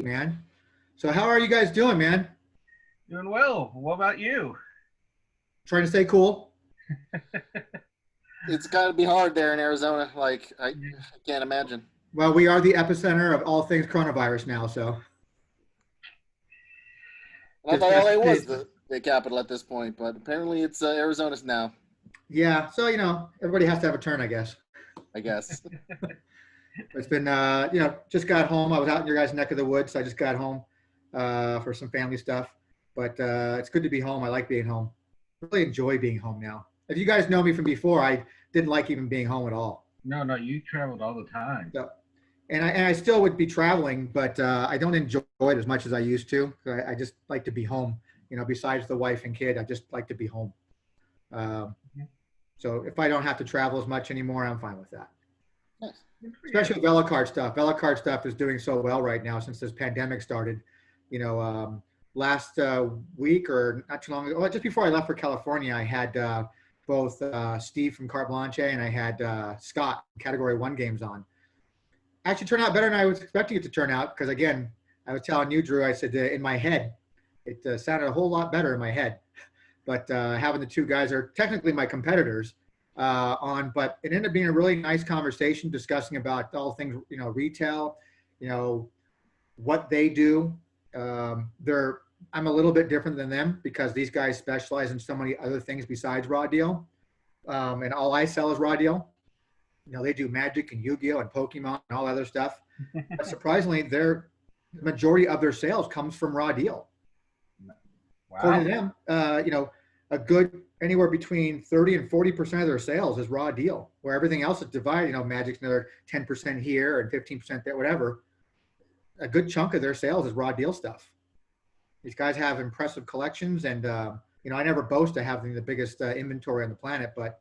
man. So how are you guys doing, man? Doing well. What about you? Trying to stay cool? It's got to be hard there in Arizona. I can't imagine. Well, we are the epicenter of all things coronavirus now, so And I just thought has to LA was stay. the capital at this point, but apparently it's Arizona's now. Yeah, so everybody has to have a turn, I guess. I guess. It's been just got home. I was out in your guys' neck of the woods, so I just got home for some family stuff. But it's good to be home. I like being home. I really enjoy being home now. If you guys know me from before, I didn't like even being home at all. No, no, you traveled all the time. So, and I still would be traveling, but I don't enjoy it as much as I used to. I just like to be home. Besides the wife and kid, I just like to be home. Um, so if I don't have to travel as much anymore, I'm fine with that. Nice. Especially with VelaCard stuff. VelaCard stuff is doing so well right now since this pandemic started. Last week or not too long ago, well, just before I left for California, I had both Steve from Carte Blanche and I had Scott Category 1 games on. Actually turned out better than I was expecting it to turn out because, again, I was telling you, Drew, I said in my head, it sounded a whole lot better in my head. But having the two guys are technically my competitors but it ended up being a really nice conversation discussing about all things, retail, what they do. I'm a little bit different than them because these guys specialize in so many other things besides raw deal. And all I sell is raw deal. They do Magic and Yu-Gi-Oh and Pokemon and all other stuff. But surprisingly, the majority of their sales comes from raw deal. Wow. According to them, a good anywhere between 30 and 40% of their sales is raw deal, where everything else is divided. Magic's another 10% here and 15% there, whatever. A good chunk of their sales is raw deal stuff. These guys have impressive collections, and I never boast of having the biggest inventory on the planet, but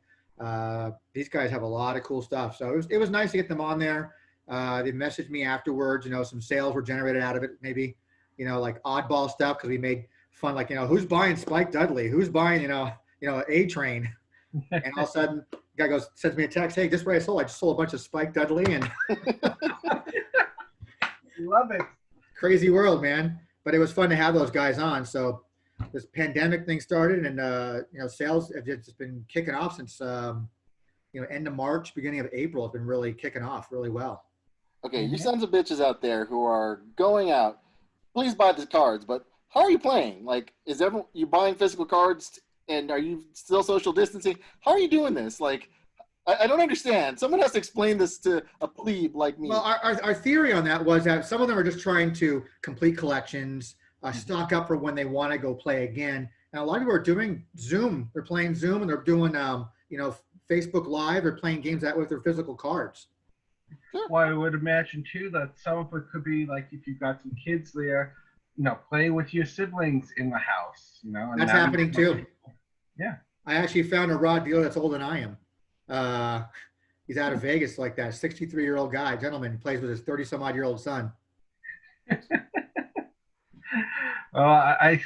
these guys have a lot of cool stuff. So it was nice to get them on there. They messaged me afterwards. Some sales were generated out of it, maybe like oddball stuff because we made fun, like who's buying Spike Dudley, who's buying A Train, and all of a sudden the guy sends me a text, hey, guess what I just sold a bunch of Spike Dudley, and Love it. crazy world, man. But it was fun to have those guys on. So this pandemic thing started, and sales have just been kicking off since end of March, beginning of April. It's been really kicking off really well. Okay, you sons of bitches out there who are going out, please buy the cards. But how are you playing? Like, you buying physical cards, and are you still social distancing? How are you doing this? Like, I don't understand. Someone has to explain this to a plebe like me. Well, our theory on that was that some of them are just trying to complete collections, stock up for when they want to go play again. And a lot of people are doing Zoom. They're playing Zoom, and they're doing, Facebook Live. They're playing games with their physical cards. Sure. Well, I would imagine, too, that some of it could be like if you've got some kids there, play with your siblings in the house, And that's happening, too. Yeah. I actually found a raw dealer that's older than I am. He's out of Vegas like that, 63-year-old guy, gentleman, plays with his 30-some-odd-year-old son. I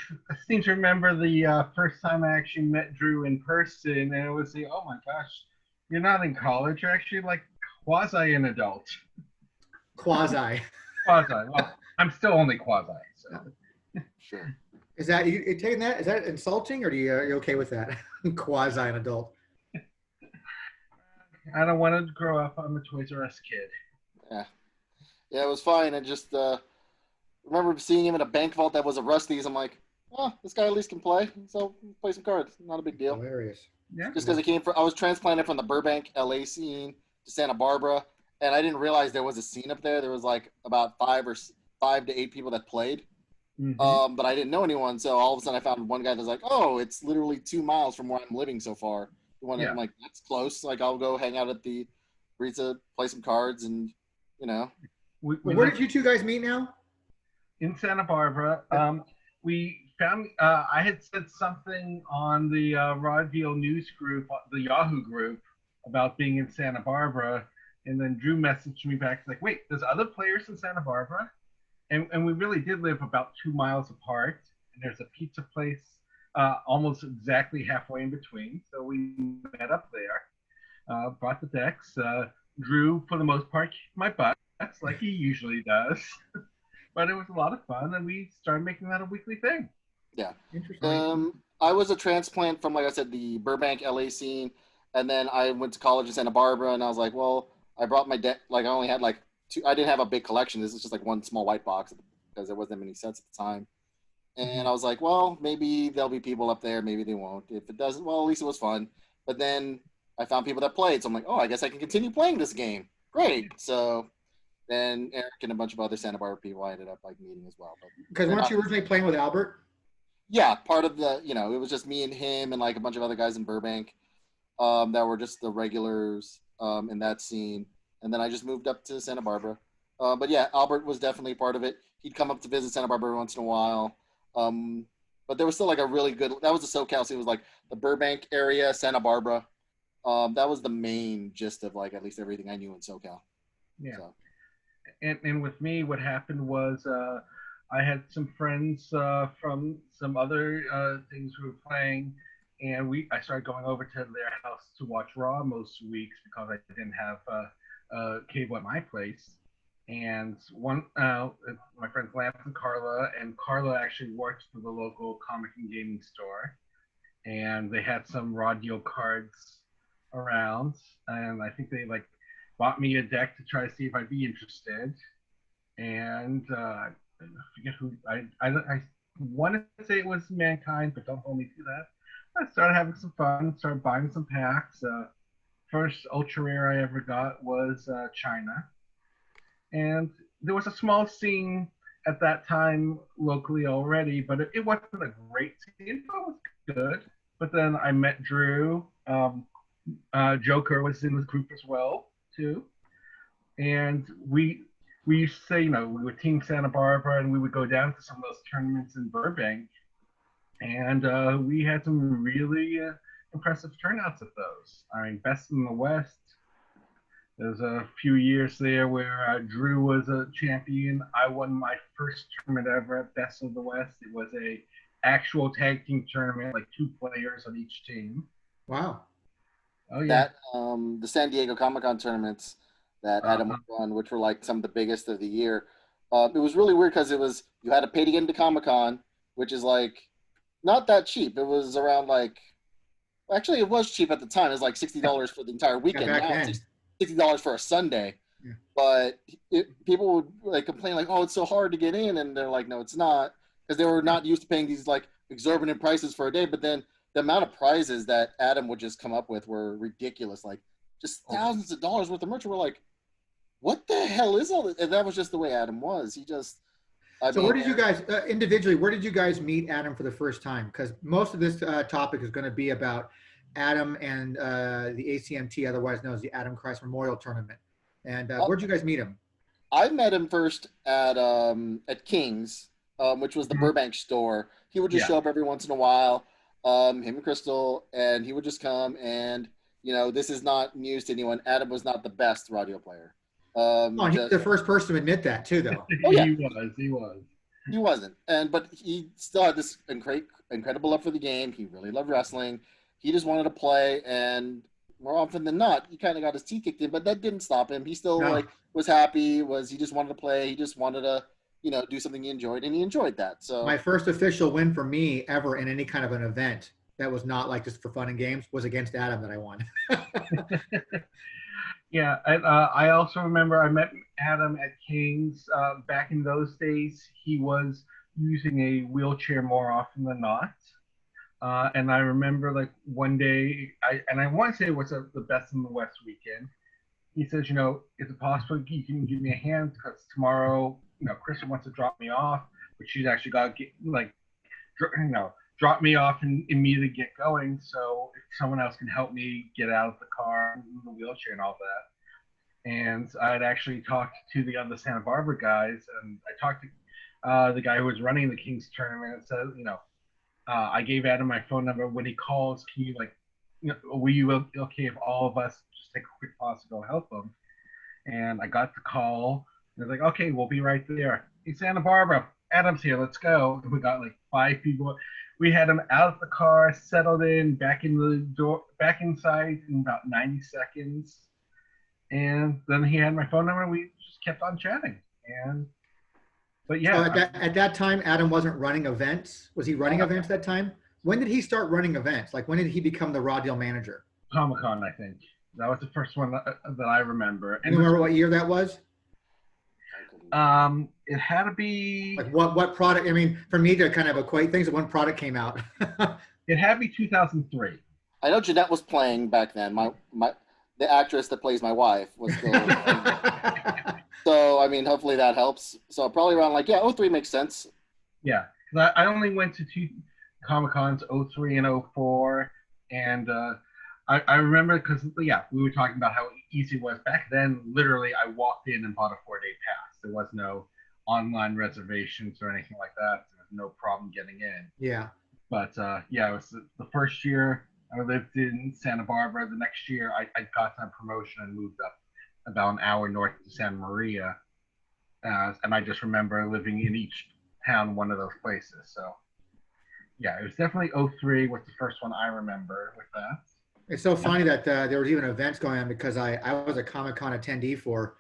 seem to remember the first time I actually met Drew in person, and it was oh my gosh, you're not in college, you're actually like quasi an adult. Quasi. Well, I'm still only quasi. So. Sure. Is that you taking that? Is that insulting, or are you okay with that? Quasi an adult. I don't want to grow up. I'm a Toys R Us kid. Yeah, it was fine. I just remember seeing him in a bank vault that was a Rusty's. I'm like, oh, this guy at least can play. So play some cards. Not a big deal. Hilarious. Yeah. Just because I was transplanted from the Burbank, LA scene to Santa Barbara, and I didn't realize there was a scene up there. There was like about 5 to 8 people that played. Mm-hmm. But I didn't know anyone, so all of a sudden I found one guy that's like, oh, it's literally 2 miles from where I'm living so far. I'm like, that's close. Like, I'll go hang out at the pizza, play some cards, and Where did you two guys meet now? In Santa Barbara. We found I had said something on the Raw Deal news group, the Yahoo group, about being in Santa Barbara, and then Drew messaged me back like, wait, there's other players in Santa Barbara? And we really did live about 2 miles apart. And there's a pizza place almost exactly halfway in between. So we met up there, brought the decks. Drew, for the most part, kicked my butt, like he usually does. but it was a lot of fun, and we started making that a weekly thing. Yeah. Interesting. I was a transplant from, like I said, the Burbank, LA scene, and then I went to college in Santa Barbara, and I was like, well, I brought my deck. Like I only had like two. I didn't have a big collection. This is just like one small white box because there wasn't many sets at the time. And I was like, well, maybe there'll be people up there, maybe they won't. If it doesn't, well, at least it was fun. But then I found people that played, so I'm like, oh, I guess I can continue playing this game. Great. So then Eric and a bunch of other Santa Barbara people I ended up like meeting as well. But Because weren't you originally playing with Albert? yeah, part of the, it was just me and him and like a bunch of other guys in Burbank that were just the regulars in that scene. And then I just moved up to Santa Barbara. But yeah, Albert was definitely part of it. He'd come up to visit Santa Barbara once in a while. But there was still like a really good, that was the SoCal scene. It was like the Burbank area, Santa Barbara. That was the main gist of like at least everything I knew in SoCal. Yeah. So. And with me, what happened was I had some friends from some other things we were playing, and I started going over to their house to watch Raw most weeks because I didn't have cable at my place. And one my friends Lance and Carla actually worked for the local comic and gaming store, and they had some raw deal cards around, and I think they like bought me a deck to try to see if I'd be interested. And I forget who I want to say it was Mankind, but don't hold me to that. I started having some fun, started buying some packs. First ultra rare I ever got was China, and there was a small scene at that time locally already, but it wasn't a great scene. It was good. But then I met Drew. Joker was in the group as well too, and we used to say, we were Team Santa Barbara, and we would go down to some of those tournaments in Burbank, and we had some really impressive turnouts at those. I mean, best in the West. There's a few years there where Drew was a champion. I won my first tournament ever at Best of the West. It was a actual tag team tournament, like 2 players on each team. Wow. Oh yeah. That the San Diego Comic-Con tournaments that Adam won, which were like some of the biggest of the year. It was really weird because you had to pay to get into Comic-Con, which is like not that cheap. It was around like, actually it was cheap at the time. It was like $60 for the entire weekend. Yeah, back now then. it's $60 for a Sunday. Yeah. But people would like complain like, oh, it's so hard to get in, and they're like, no, it's not, because they were not used to paying these like exorbitant prices for a day. But then the amount of prizes that Adam would just come up with were ridiculous, like just thousands of dollars worth of merch. We're like, what the hell is all this? And that was just the way Adam was. He just. Where did you guys individually? Where did you guys meet Adam for the first time? Because most of this topic is going to be about Adam and the ACMT, otherwise known as the Adam Christ Memorial Tournament. And where'd you guys meet him? I met him first at King's, which was the Burbank store. He would just show up every once in a while, him and Crystal, and he would just come. And this is not news to anyone. Adam was not the best radio player. He's the first person to admit that too, though. Oh, yeah. He was. He wasn't, but he still had this incredible love for the game. He really loved wrestling. He just wanted to play, and more often than not, he kind of got his teeth kicked in, but that didn't stop him. He still was happy. He just wanted to play. He just wanted to, do something he enjoyed, and he enjoyed that. So my first official win for me ever in any kind of an event that was not like just for fun and games was against Adam that I won. Yeah, and I also remember I met Adam at King's. Back in those days, he was using a wheelchair more often than not. And I remember like one day, I want to say it was the Best in the West weekend. He says, is it possible you can give me a hand because tomorrow, Kristen wants to drop me off, but she's actually got to get drop me off and immediately get going. So if someone else can help me get out of the car, the wheelchair and all that. And I'd actually talked to the other Santa Barbara guys, and I talked to the guy who was running the King's tournament and said, I gave Adam my phone number. When he calls, can you will you okay if all of us just take a quick pause to go help him? And I got the call. And they're like, okay, we'll be right there. Hey, Santa Barbara, Adam's here. Let's go. And we got like 5 people. We had him out of the car, settled in, back in the door, back inside in about 90 seconds. And then he had my phone number. And we just kept on chatting. And But So yeah, at that time, Adam wasn't running events. Was he running events that time? When did he start running events? Like when did he become the Raw Deal manager? Comic-Con, I think. That was the first one that I remember. You remember what year that was? It had to be. Like what product? I mean, for me to kind of equate things, when product came out. It had to be 2003. I know Jeanette was playing back then. The actress that plays my wife was still. So I mean, hopefully that helps. So probably around like 03 makes sense. Yeah, I only went to two Comic-Cons, 03 and 04, and I remember because we were talking about how easy it was back then. Literally, I walked in and bought a 4-day pass. There was no online reservations or anything like that. There was no problem getting in. Yeah. But it was the first year I lived in Santa Barbara. The next year, I got some promotion and moved up about an hour north to Santa Maria. And I just remember living in each town, one of those places. So, yeah, it was definitely 03 was the first one I remember with that. It's so funny that there was even events going on because I was a Comic-Con attendee for,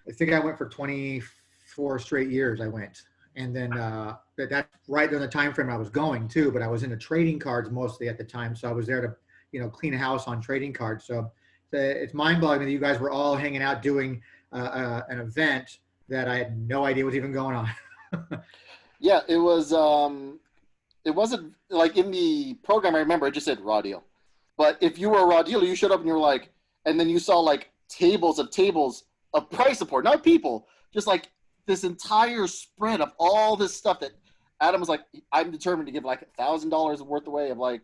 I think I went for 24 straight years I went. And then that's right in the time frame I was going too, but I was into trading cards mostly at the time. So I was there to, clean a house on trading cards. So it's mind-boggling that you guys were all hanging out doing an event that I had no idea was even going on. Yeah, it was. It wasn't like in the program. I remember it just said Raw Deal, but if you were a Raw Dealer, you showed up and you were like, and then you saw like tables of price support, not people, just like this entire spread of all this stuff that Adam was like, I'm determined to give like $1,000 worth away of like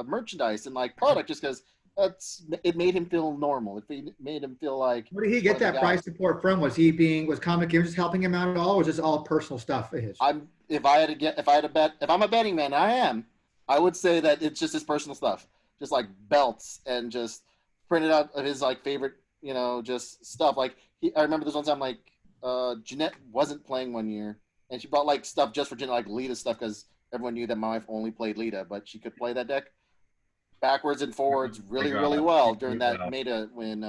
merchandise and like product just because it made him feel normal. It made him feel like. Where did he get that price support from? Was Comic Images helping him out at all, or was this all personal stuff of his? If I'm a betting man, I would say that it's just his personal stuff, just like belts and just printed out of his like favorite, just stuff. Like I remember this one time like Jeanette wasn't playing one year, and she brought like stuff just for Jeanette, like Lita stuff, because everyone knew that my wife only played Lita, but she could play that deck backwards and forwards really well during that meta when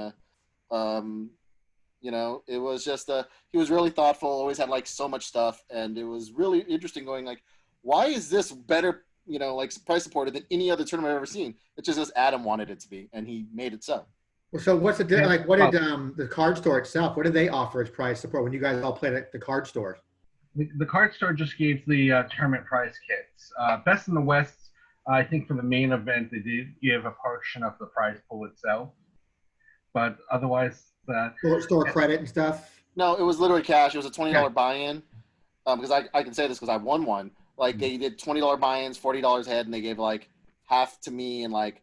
it was just he was really thoughtful, always had like so much stuff, and it was really interesting going like, why is this better like price supported than any other tournament I've ever seen? It's just as Adam wanted it to be, and he made it so. So what's the difference? Like, what did the card store itself? What did they offer as price support when you guys all played at the card store? The card store just gave the tournament prize kits. Best in the West, I think for the main event, they did give a portion of the prize pool itself, but otherwise, store credit and stuff. No, it was literally cash. It was a $20 buy-in. Because I can say this because I won one. Like they did $20 buy-ins, $40 head, and they gave like half to me and like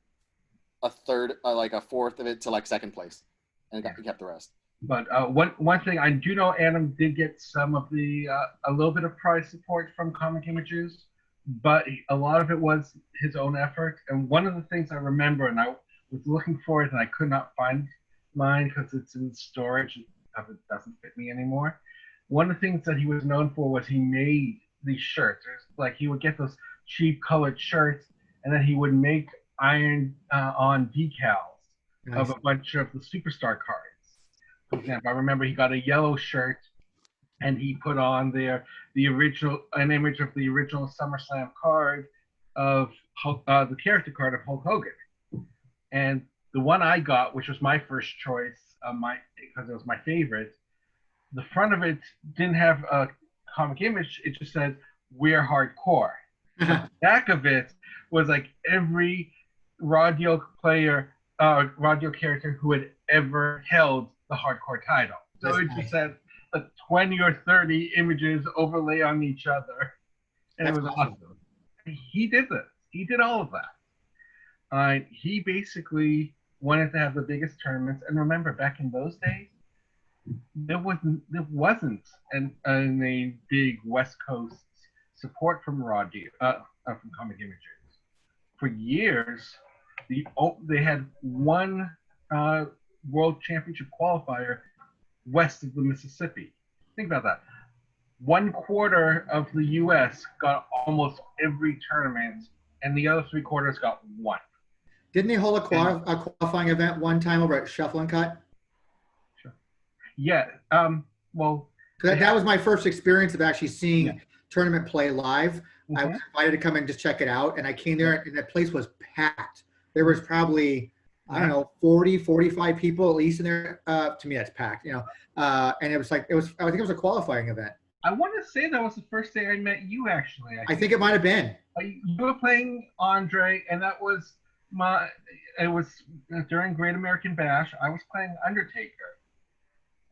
a third, like a fourth of it to like second place, and kept the rest. But one thing I do know, Adam did get some of the a little bit of prize support from Comic Images, but a lot of it was his own effort. And one of the things I remember, and I was looking for it, and I could not find mine because it's in storage because it doesn't fit me anymore. One of the things that he was known for was he made these shirts. Like he would get those cheap colored shirts, and then he would make iron on decals of a bunch of the superstar cards. For example, I remember he got a yellow shirt, and he put on there an image of the original SummerSlam card of the character card of Hulk Hogan. And the one I got, which was my first choice, because it was my favorite, the front of it didn't have a comic image. It just said, "We're hardcore." The back of it was like every Raw Deal player, Raw Deal character who had ever held the hardcore title. So it just said 20 or 30 images overlay on each other. And it was awesome. He did this. He did all of that. He basically wanted to have the biggest tournaments. And remember, back in those days, there wasn't a big West Coast support from Raw Deal, from Comic Images. For years, they had one World Championship qualifier west of the Mississippi. Think about that. 1/4 of the U.S. got almost every tournament, and the other 3/4 got one. Didn't they hold a qualifying event one time over at Shuffle and Cut? Sure. Yeah. Well, So that was my first experience of actually seeing tournament play live. Mm-hmm. I was invited to come and just check it out, and I came there, and that place was packed. There was probably, I don't know, 40, 45 people at least in there. To me, that's packed, and it was like, I think it was a qualifying event. I want to say that was the first day I met you, actually. I think it might have been. You were playing Andre, and it was during Great American Bash. I was playing Undertaker.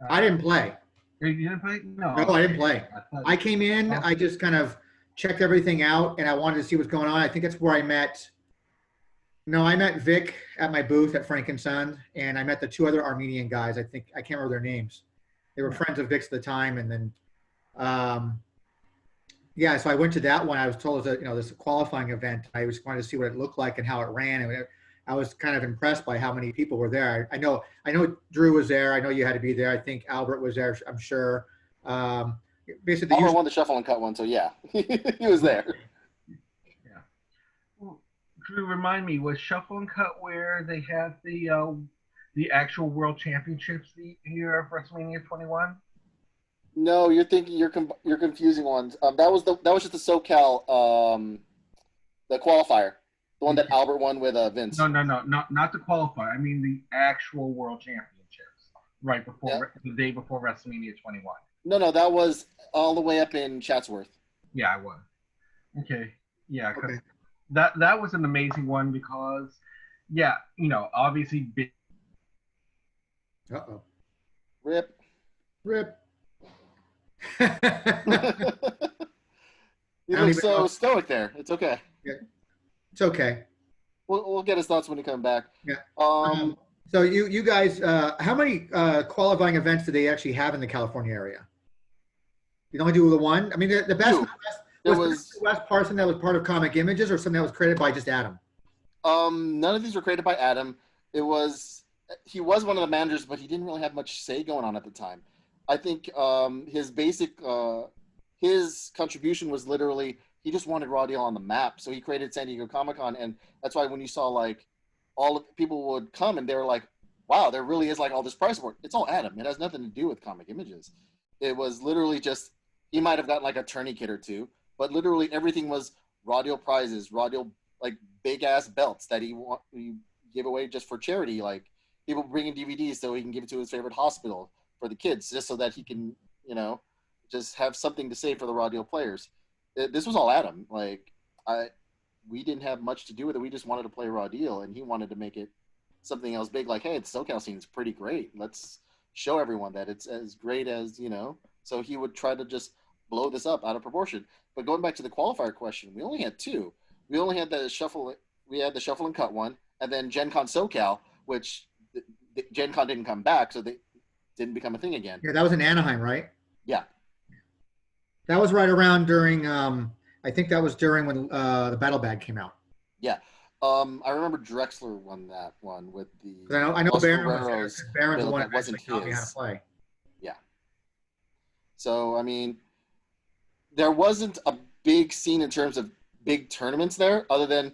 I didn't play. You didn't play? No, I didn't play. I came in, I just kind of checked everything out, and I wanted to see what's going on. I think that's where I met Vic at my booth at Frank & Son, and I met the two other Armenian guys. I can't remember their names. They were friends of Vic's at the time, and then so I went to that one. I was told it was this qualifying event. I just wanted to see what it looked like and how it ran, and I was kind of impressed by how many people were there. I know Drew was there. I know you had to be there. I think Albert was there, I'm sure. Basically, Albert won the shuffle and cut one, so yeah, he was there. Yeah. Well, Drew, remind me, was shuffle and cut where they had the actual World Championships the year of WrestleMania 21? No, you're confusing ones. That was just the SoCal the qualifier, the one that Albert won with Vince. No, not the qualifier. I mean the actual World Championships, right before the day before WrestleMania 21. No, that was all the way up in Chatsworth. Yeah, I was. Okay, yeah, because that was an amazing one because, obviously big. Rip. You look so stoic there. It's okay. Yeah. It's okay. We'll get his thoughts when he comes back. Yeah. So you guys, how many qualifying events do they actually have in the California area? You only do the one? I mean, the best was Wes Parson that was part of Comic Images, or something that was created by just Adam? None of these were created by Adam. He was one of the managers, but he didn't really have much say going on at the time. I think his contribution was literally he just wanted Raw Deal on the map, so he created San Diego Comic-Con, and that's why when you saw all of the people would come and they were like, wow, there really is all this price support. It's all Adam. It has nothing to do with Comic Images. It was literally just he might have gotten a tourney kit or two, but literally everything was Raw Deal prizes, Raw Deal big ass belts that he gave away just for charity, people bringing DVDs so he can give it to his favorite hospital for the kids, just so that he can just have something to say for the Raw Deal players. This was all Adam. We didn't have much to do with it. We just wanted to play Raw Deal, and he wanted to make it something else big. Hey, the SoCal scene is pretty great. Let's show everyone that it's as great as So he would try to just blow this up out of proportion. But going back to the qualifier question, we only had two. We only had the shuffle. We had the shuffle and cut one, and then Gen Con SoCal, which Gen Con didn't come back, so they didn't become a thing again. Yeah, that was in Anaheim, right? Yeah. That was right around during, I think that was during when the Battle Bag came out. Yeah. I remember Drexler won that one with the. I know Baron was there. Baron's the one that wasn't taught me how to play. Yeah. So, I mean, there wasn't a big scene in terms of big tournaments there, other than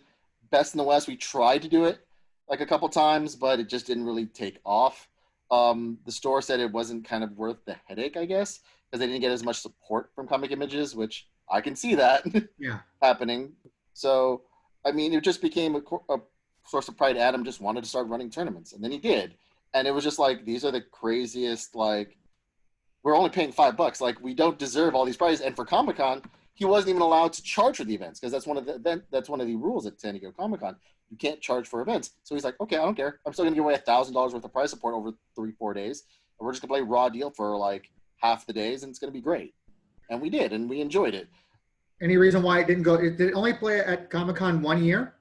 Best in the West. We tried to do it a couple times, but it just didn't really take off. The store said it wasn't kind of worth the headache, I guess, because they didn't get as much support from Comic Images, which I can see that happening. So, I mean, it just became a source of pride. Adam just wanted to start running tournaments, and then he did. And it was just these are the craziest, we're only paying $5. We don't deserve all these prizes. And for Comic-Con, he wasn't even allowed to charge for the events, because that's one of the rules at San Diego Comic-Con. You can't charge for events. So he's okay, I don't care. I'm still going to give away $1,000 worth of prize support over 3-4 days. And we're just going to play Raw Deal for half the days, and it's going to be great. And we did, and we enjoyed it. Any reason why it didn't go? Did it only play at Comic-Con 1 year?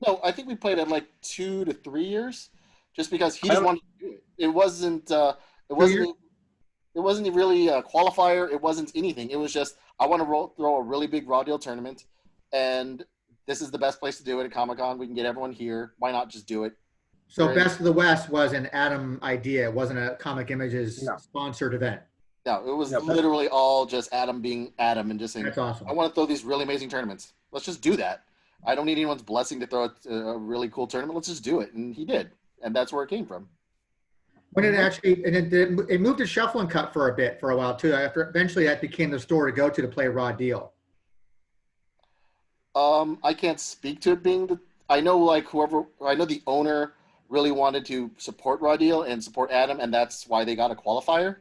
No, I think we played at 2 to 3 years, just because he just wanted to do it. It wasn't really a qualifier. It wasn't anything. It was just, I want to throw a really big Raw Deal tournament, and this is the best place to do it at Comic-Con. We can get everyone here. Why not just do it? So Best of the West was an Adam idea. It wasn't a Comic Images sponsored event. No, it was literally all just Adam being Adam and just saying, that's awesome. I want to throw these really amazing tournaments. Let's just do that. I don't need anyone's blessing to throw a really cool tournament. Let's just do it. And he did. And that's where it came from. When it actually, and it moved to Shuffle and Cut for a bit, for a while too. After eventually that became the store to go to play Raw Deal. I can't speak to it being I know I know the owner really wanted to support Raw Deal and support Adam, and that's why they got a qualifier.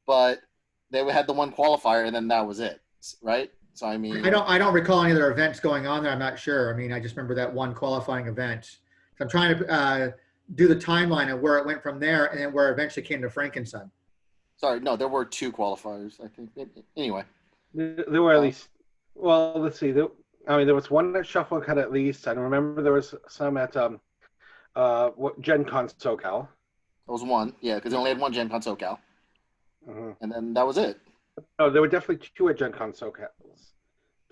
But they had the one qualifier, and then that was it, right? So I mean, I don't recall any other events going on there. I'm not sure. I mean, I just remember that one qualifying event. So I'm trying to do the timeline of where it went from there, and then where it eventually came to Frankenson. Sorry, no, there were 2 qualifiers, I think. Anyway, there were at least. Well, let's see. There was one at Shuffle and Cut at least. I don't remember there was some at Gen Con SoCal. There was one, yeah, because they only had one Gen Con SoCal, and then that was it. Oh, there were definitely 2 at Gen Con SoCal.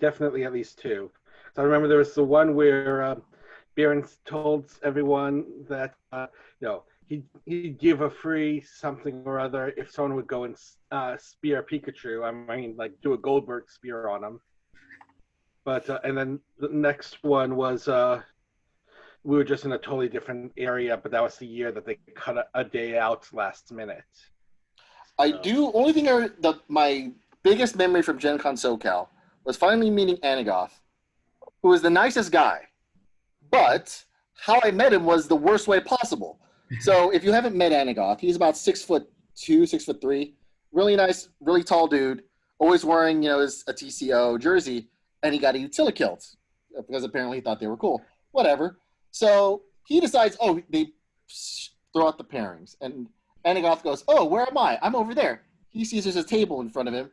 Definitely at least 2. So I remember there was the one where Baron told everyone that he'd give a free something or other if someone would go and spear Pikachu. I mean, like do a Goldberg spear on him. But and then the next one was we were just in a totally different area, but that was the year that they cut a day out last minute. My biggest memory from Gen Con SoCal was finally meeting Anagoth, who was the nicest guy. But how I met him was the worst way possible. So if you haven't met Anagoth, he's about 6'2", 6'3", really nice, really tall dude, always wearing a TCO jersey, and he got a Utilikilt because apparently he thought they were cool. Whatever. So he decides, they throw out the pairings, and Anagoth goes, "Oh, where am I? I'm over there." He sees there's a table in front of him,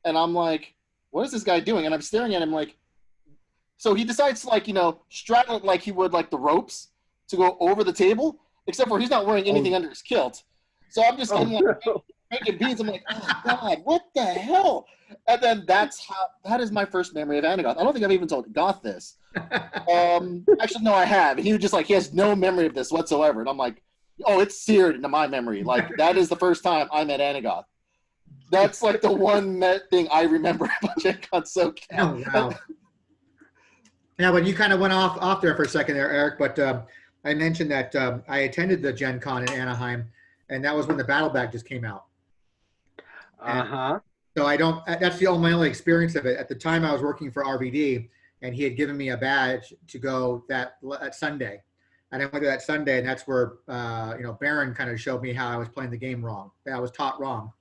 and I'm like, "What is this guy doing?" And I'm staring at him like. So he decides to straddle it like he would like the ropes to go over the table, except for he's not wearing anything under his kilt. So I'm just making beans. I'm like, oh God, what the hell? And then that is my first memory of Anagoth. I don't think I've even told Goth this. Actually, no, I have. And he was just like, he has no memory of this whatsoever. And I'm like, oh, it's seared into my memory. Like that is the first time I met Anagoth. That's like the one thing I remember about Gen Con SoCal. Oh, wow. Yeah, but you kind of went off there for a second there, Eric. But I mentioned that I attended the Gen Con in Anaheim, and that was when the Battle Bag just came out. So that's my only experience of it. At the time, I was working for RVD, and he had given me a badge to go that Sunday. And I went to that Sunday, and that's where Baron kind of showed me how I was playing the game wrong. I was taught wrong,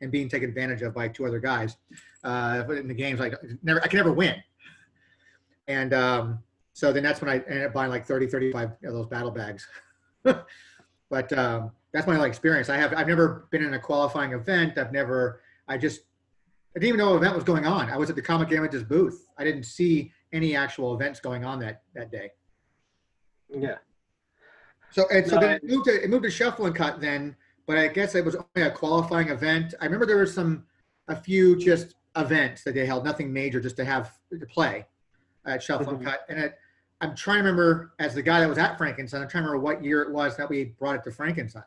and being taken advantage of by 2 other guys. In the games, I can never win. And so then that's when I ended up buying like 30, 35 of those Battle Bags. But that's my only experience. I've never been in a qualifying event. I didn't even know an event was going on. I was at the Comic Images booth. I didn't see any actual events going on that day. Yeah. So then it moved to Shuffle and Cut then, but I guess it was only a qualifying event. I remember there was a few just events that they held, nothing major, just to play at Shuffle and Cut. And I'm trying to remember, as the guy that was at Frankenstein, I'm trying to remember what year it was that we brought it to Frankenstein.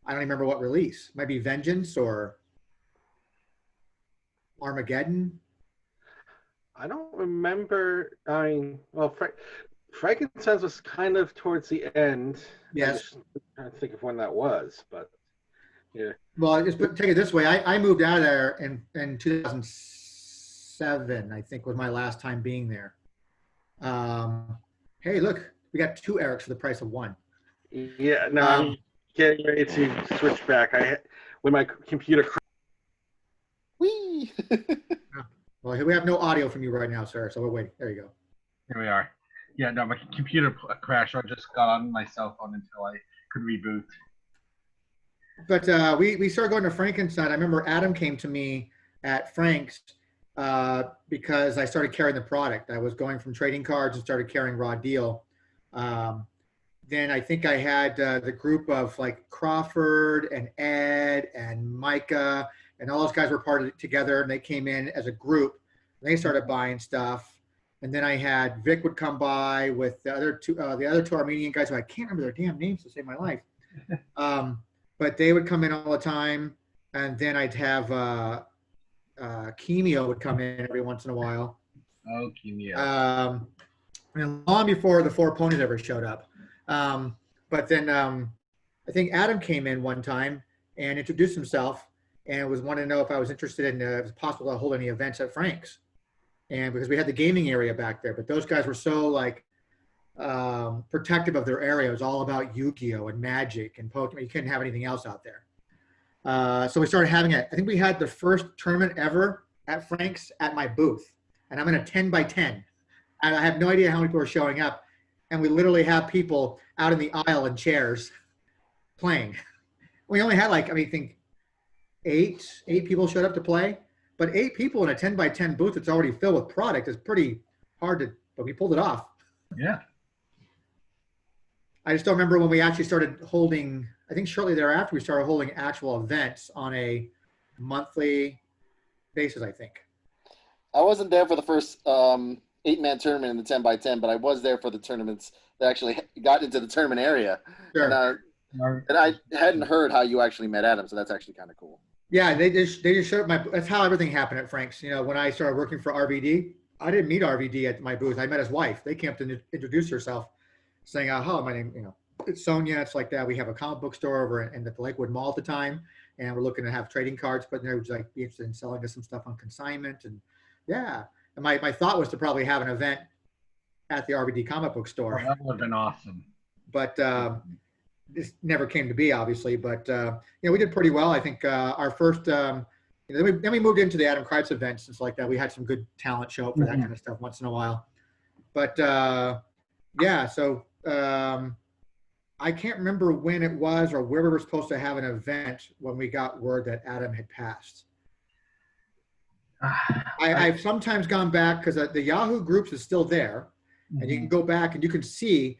I don't even remember what release. It might be Vengeance or Armageddon. I don't remember. Frankenstein's was kind of towards the end. Yes. I'm trying to think of when that was, but yeah. Well, take it this way. I moved out of there in 2007, I think, was my last time being there. Hey, look, we got 2 Erics for the price of 1. Yeah, no, I'm getting ready to switch back. When my computer. Whee! Well, we have no audio from you right now, sir. So we're waiting. There you go. Here we are. Yeah, no, my computer crashed. I just got on my cell phone until I could reboot. But we started going to Frankenstein. I remember Adam came to me at Frank's because I started carrying the product. I was going from trading cards and started carrying Raw Deal. Then I think I had the group of like Crawford and Ed and Micah, and all those guys were part of it together, and they came in as a group. And they started buying stuff. And then I had Vic would come by with the other two Armenian guys who I can't remember their damn names to save my life. But they would come in all the time. And then I'd have Chemio would come in every once in a while. Oh, Chemio. And long before the 4 ponies ever showed up. But then I think Adam came in one time and introduced himself and was wanting to know if I was interested in if it's possible to hold any events at Frank's. And because we had the gaming area back there, but those guys were so like protective of their area. It was all about Yu-Gi-Oh and Magic and Pokemon. You couldn't have anything else out there. So we started having it. I think we had the first tournament ever at Frank's at my booth, and I'm in a 10 by 10. And I have no idea how many people are showing up. And we literally have people out in the aisle in chairs playing. We only had like, I think eight people showed up to play, but 8 people in a 10 by 10 booth that's already filled with product is pretty hard to, but we pulled it off. Yeah. I just don't remember when we actually started holding, I think shortly thereafter, we started holding actual events on a monthly basis, I think. I wasn't there for the first 8-man tournament in the 10 by 10, but I was there for the tournaments that actually got into the tournament area. Sure. And I hadn't heard how you actually met Adam, so that's actually kind of cool. Yeah, they just showed up that's how everything happened at Frank's. You know, when I started working for RVD, I didn't meet RVD at my booth. I met his wife. They came up to introduce herself, saying, "Oh, my name, it's Sonia." It's like that. We have a comic book store over at the Lakewood Mall at the time, and we're looking to have trading cards, but they would like be interested in selling us some stuff on consignment. And yeah, and my thought was to probably have an event at the RVD comic book store. Oh, that would have been awesome. But this never came to be, obviously. But we did pretty well. I think our first. Then we moved into the Adam Kreitz events and stuff like that. We had some good talent show up for that kind of stuff once in a while. But yeah, so I can't remember when it was or where we were supposed to have an event when we got word that Adam had passed. I've sometimes gone back because the Yahoo groups is still there, and you can go back and you can see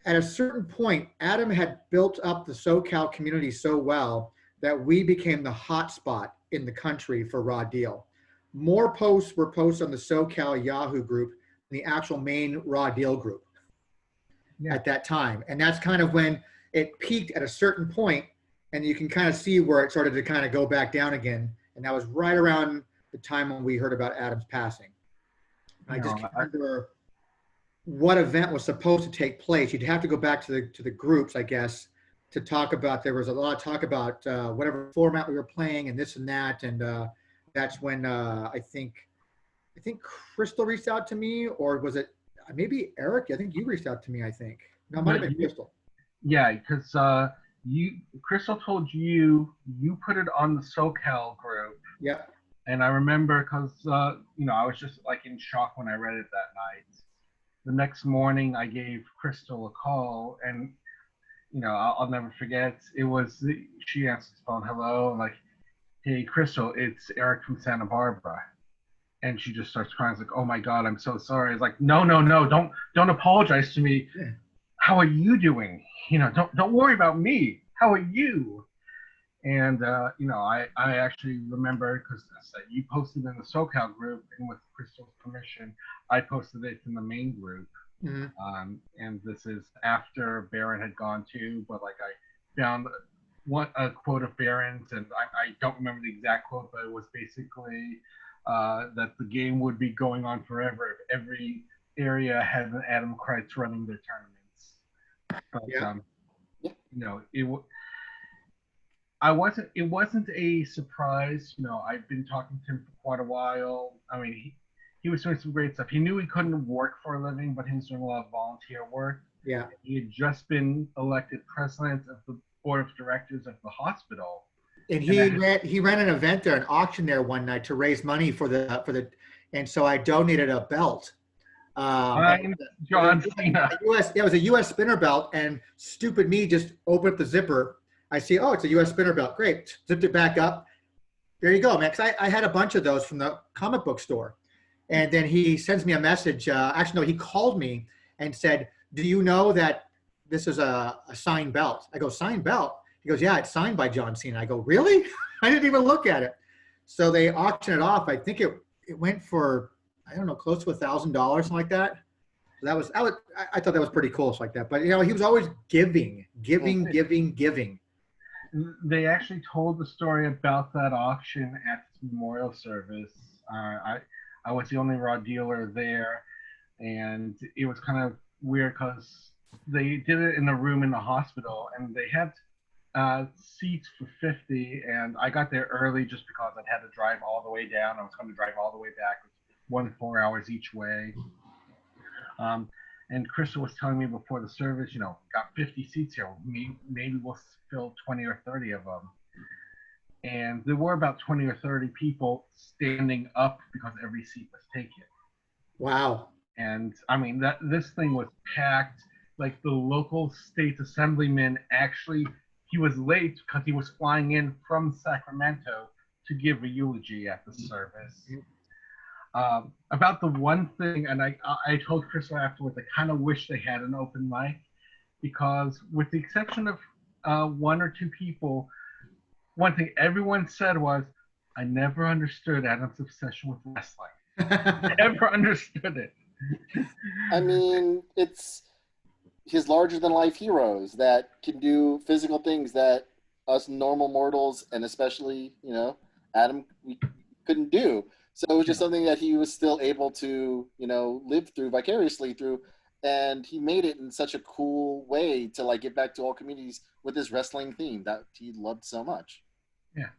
at a certain point, Adam had built up the SoCal community so well that we became the hot spot in the country for Raw Deal. More posts were posted on the SoCal Yahoo group than the actual main Raw Deal group at that time. And that's kind of when it peaked at a certain point, and you can kind of see where it started to kind of go back down again. And that was right around the time when we heard about Adam's passing. I just can't remember what event was supposed to take place. You'd have to go back to the groups, I guess, to talk about. There was a lot of talk about whatever format we were playing and this and that, and that's when I think Crystal reached out to me, or was it maybe Eric? I think you reached out to me. I think no, it might have been Crystal. Yeah, because Crystal told you put it on the SoCal group. Yeah. And I remember because I was just like in shock when I read it that night. The next morning, I gave Crystal a call, and I'll never forget. She answered the phone, "Hello," and like, "Hey, Crystal, it's Eric from Santa Barbara," and she just starts crying. It's like, "Oh my God, I'm so sorry." It's like, "No, don't apologize to me. Yeah. How are you doing? Don't worry about me. How are you?" And I actually remember because you posted in the SoCal group, and with Crystal's permission, I posted it in the main group. Mm-hmm. And this is after Baron had gone too, but like I found a quote of Baron's, and I don't remember the exact quote, but it was basically that the game would be going on forever if every area had an Adam Kreitz running their tournaments. But, it wasn't a surprise. I've been talking to him for quite a while. I mean, he was doing some great stuff. He knew he couldn't work for a living, but he was doing a lot of volunteer work. Yeah. He had just been elected president of the board of directors of the hospital. And he ran an event there, an auction there one night to raise money for the, and so I donated a belt. John Cena. It was a U.S. spinner belt, and stupid me just opened up the zipper. I see, oh, it's a U.S. spinner belt. Great. Zipped it back up. There you go, man. Because I had a bunch of those from the comic book store. And then he sends me a message. Actually, no, he called me and said, "Do you know that this is a signed belt?" I go, "Signed belt?" He goes, "Yeah, it's signed by John Cena." I go, "Really?" I didn't even look at it. So they auctioned it off. I think it went for, I don't know, close to $1,000, something like that. So I thought that was pretty cool, like that. But, he was always giving. They actually told the story about that auction at the memorial service. I was the only raw dealer there, and it was kind of weird because they did it in a room in the hospital, and they had seats for 50, and I got there early just because I had to drive all the way down. I was going to drive all the way back, 4 hours each way. And Crystal was telling me before the service, got 50 seats here. Maybe we'll fill 20 or 30 of them. And there were about 20 or 30 people standing up because every seat was taken. Wow. And I mean, this thing was packed. Like the local state assemblyman he was late because he was flying in from Sacramento to give a eulogy at the service. About the one thing, and I told Crystal afterwards, I kind of wish they had an open mic, because with the exception of one or two people, one thing everyone said was, I never understood Adam's obsession with wrestling. Never understood it. I mean, it's his larger-than-life heroes that can do physical things that us normal mortals, and especially, Adam, we couldn't do. So it was just something that he was still able to, live through, vicariously through, and he made it in such a cool way to, like, give back to all communities with his wrestling theme that he loved so much. Yeah.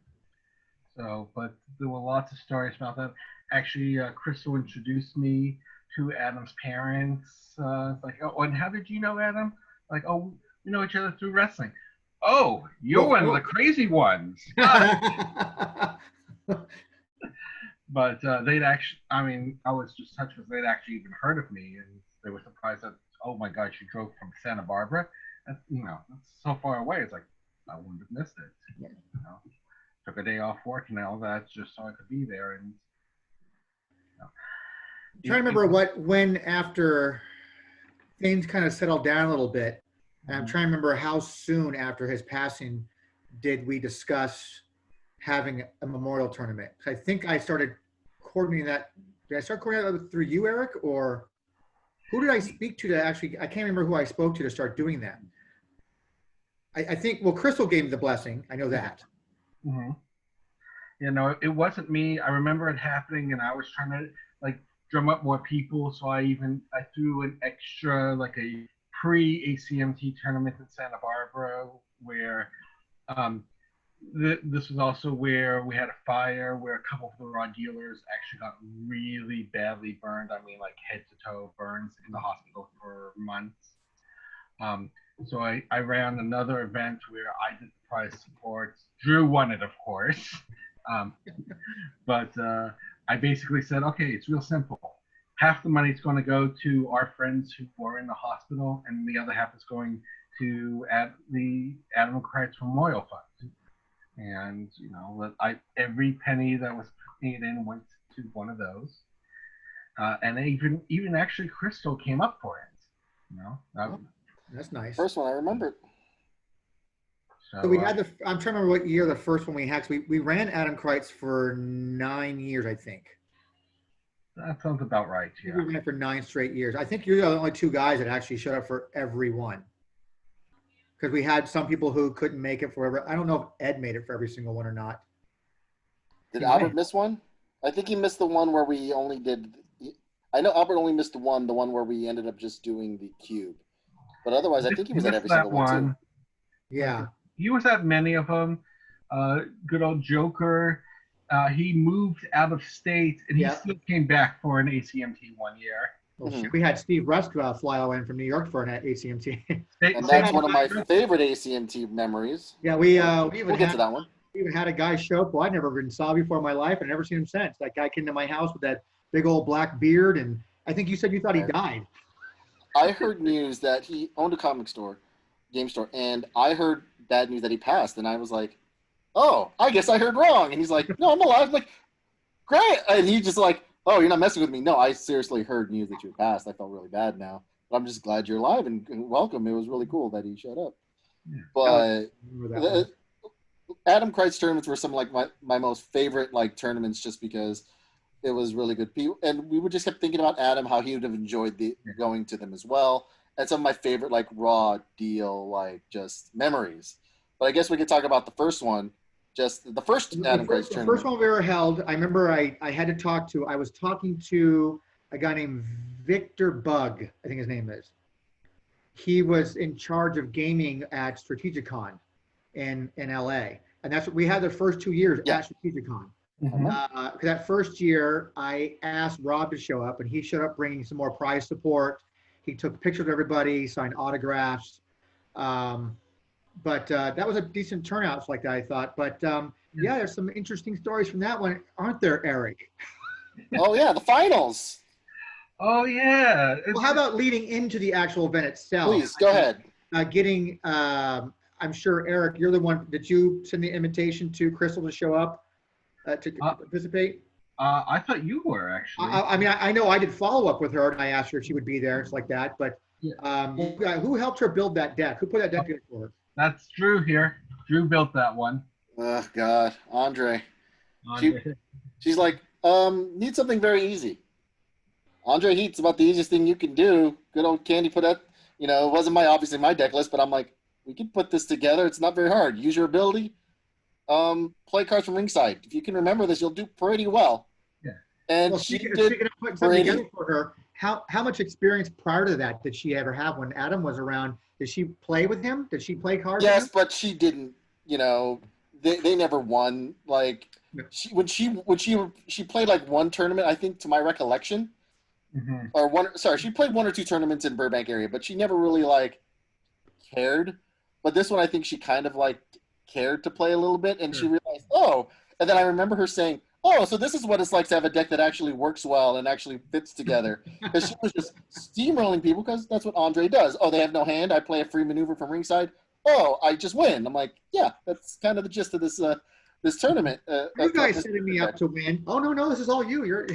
So, but there were lots of stories about that. Actually, Crystal introduced me to Adam's parents. Like, oh, and how did you know Adam? Like, oh, we know each other through wrestling. Oh, you're one of the crazy ones. But they'd actually, I mean, I was just touched because they'd actually even heard of me, and they were surprised that, oh my God, she drove from Santa Barbara. That's, that's so far away. It's like, I wouldn't have missed it. Yeah. Took a day off work and all that just so I could be there. And I'm trying to remember when after things kind of settled down a little bit, and I'm trying to remember how soon after his passing did we discuss having a memorial tournament. I think I started coordinating that. Did I start coordinating that through you, Eric, or who did I speak to actually? I can't remember who I spoke to start doing that. I think, well, Crystal gave me the blessing. I know that. Mm-hmm. It wasn't me. I remember it happening, and I was trying to like drum up more people. So I threw an extra, like a pre-ACMT tournament in Santa Barbara, where this was also where we had a fire where a couple of the raw dealers actually got really badly burned. I mean, like head to toe burns in the hospital for months. So I ran another event where I did the prize support. Drew won it, of course. But I basically said, okay, it's real simple. Half the money is going to go to our friends who were in the hospital, and the other half is going to the Adam Kreitz Memorial Fund. And every penny that was paid in went to one of those. And even actually Crystal came up for it. That's nice. First one I remember. So we had I'm trying to remember what year the first one we had. So we ran Adam Kreitz for 9 years, I think. That sounds about right. Yeah. We ran it for 9 straight years. I think you're the only 2 guys that actually showed up for every one. Because we had some people who couldn't make it forever. I don't know if Ed made it for every single one or not. Did Albert miss one? I think he missed the one where we only did. I know Albert only missed the one where we ended up just doing the cube. But otherwise, I think he was at every single one too. Yeah. He was at many of them. Good old Joker. He moved out of state, and he still came back for an ACMT one year. Well, we had Steve Rusk fly all in from New York for an ACMT. And that's one of my favorite ACMT memories. Yeah, we'll get to that one. We even had a guy show up who I'd never even saw before in my life, and never seen him since. That guy came to my house with that big old black beard, and I think you said you thought he died. I heard news that he owned a comic store, game store, and I heard bad news that he passed, and I was like, oh, I guess I heard wrong. And he's like, no, I'm alive. I'm like, great. And he just like, oh, you're not messing with me. No, I seriously heard news that you had passed. I felt really bad now. But I'm just glad you're alive and welcome. It was really cool that he showed up. Yeah. But Adam Kreitz tournaments were some like my most favorite like tournaments just because it was really good people. And we would just kept thinking about Adam, how he would have enjoyed going to them as well. And some of my favorite like raw deal, like just memories. But I guess we could talk about the first one. Just the first Adam Kreitz tournament. The first one we ever held, I remember I had to talk to, I was talking to a guy named Victor Bug, I think his name is. he was in charge of gaming at Strategicon in LA. And that's what we had the first 2 years at Strategicon. Mhm. That first year, I asked Rob to show up, and he showed up bringing some more prize support. He took pictures of everybody, signed autographs. But that was a decent turnout like that, I thought. But yeah, there's some interesting stories from that one, aren't there, Eric? Oh yeah, the finals. Oh yeah. Well, how about leading into the actual event itself? Please go ahead. Getting, I'm sure, Eric, you're the one. Did you send the invitation to Crystal to show up to participate? I thought you were actually. I mean, I know I did follow up with her, and I asked her if she would be there. It's like that. But who helped her build that deck? Who put that deck together for her? That's Drew here. Drew built that one. Oh God, Andre. Andre. She's like, need something very easy. Andre Heat's about the easiest thing you can do. Good old Candy put that, it wasn't obviously my deck list, but I'm like, we can put this together. It's not very hard. Use your ability. Play cards from ringside. If you can remember this, you'll do pretty well. Yeah. And well, she speaking did of putting something together for her, how much experience prior to that did she ever have when Adam was around? Did she play with him? Did she play cards? Yes, but she didn't. They never won. Like she played like one tournament, I think, to my recollection. Mm-hmm. She played 1 or 2 tournaments in Burbank area, but she never really cared. But this one, I think she kind of cared to play a little bit, and she realized, and then I remember her saying, so this is what it's like to have a deck that actually works well and actually fits together. Because she was just steamrolling people, because that's what Andre does. They have no hand. I play a free maneuver from ringside. I just win. I'm like, yeah, that's kind of the gist of this this tournament. You guys setting me up to win. Oh no, this is all you. You're.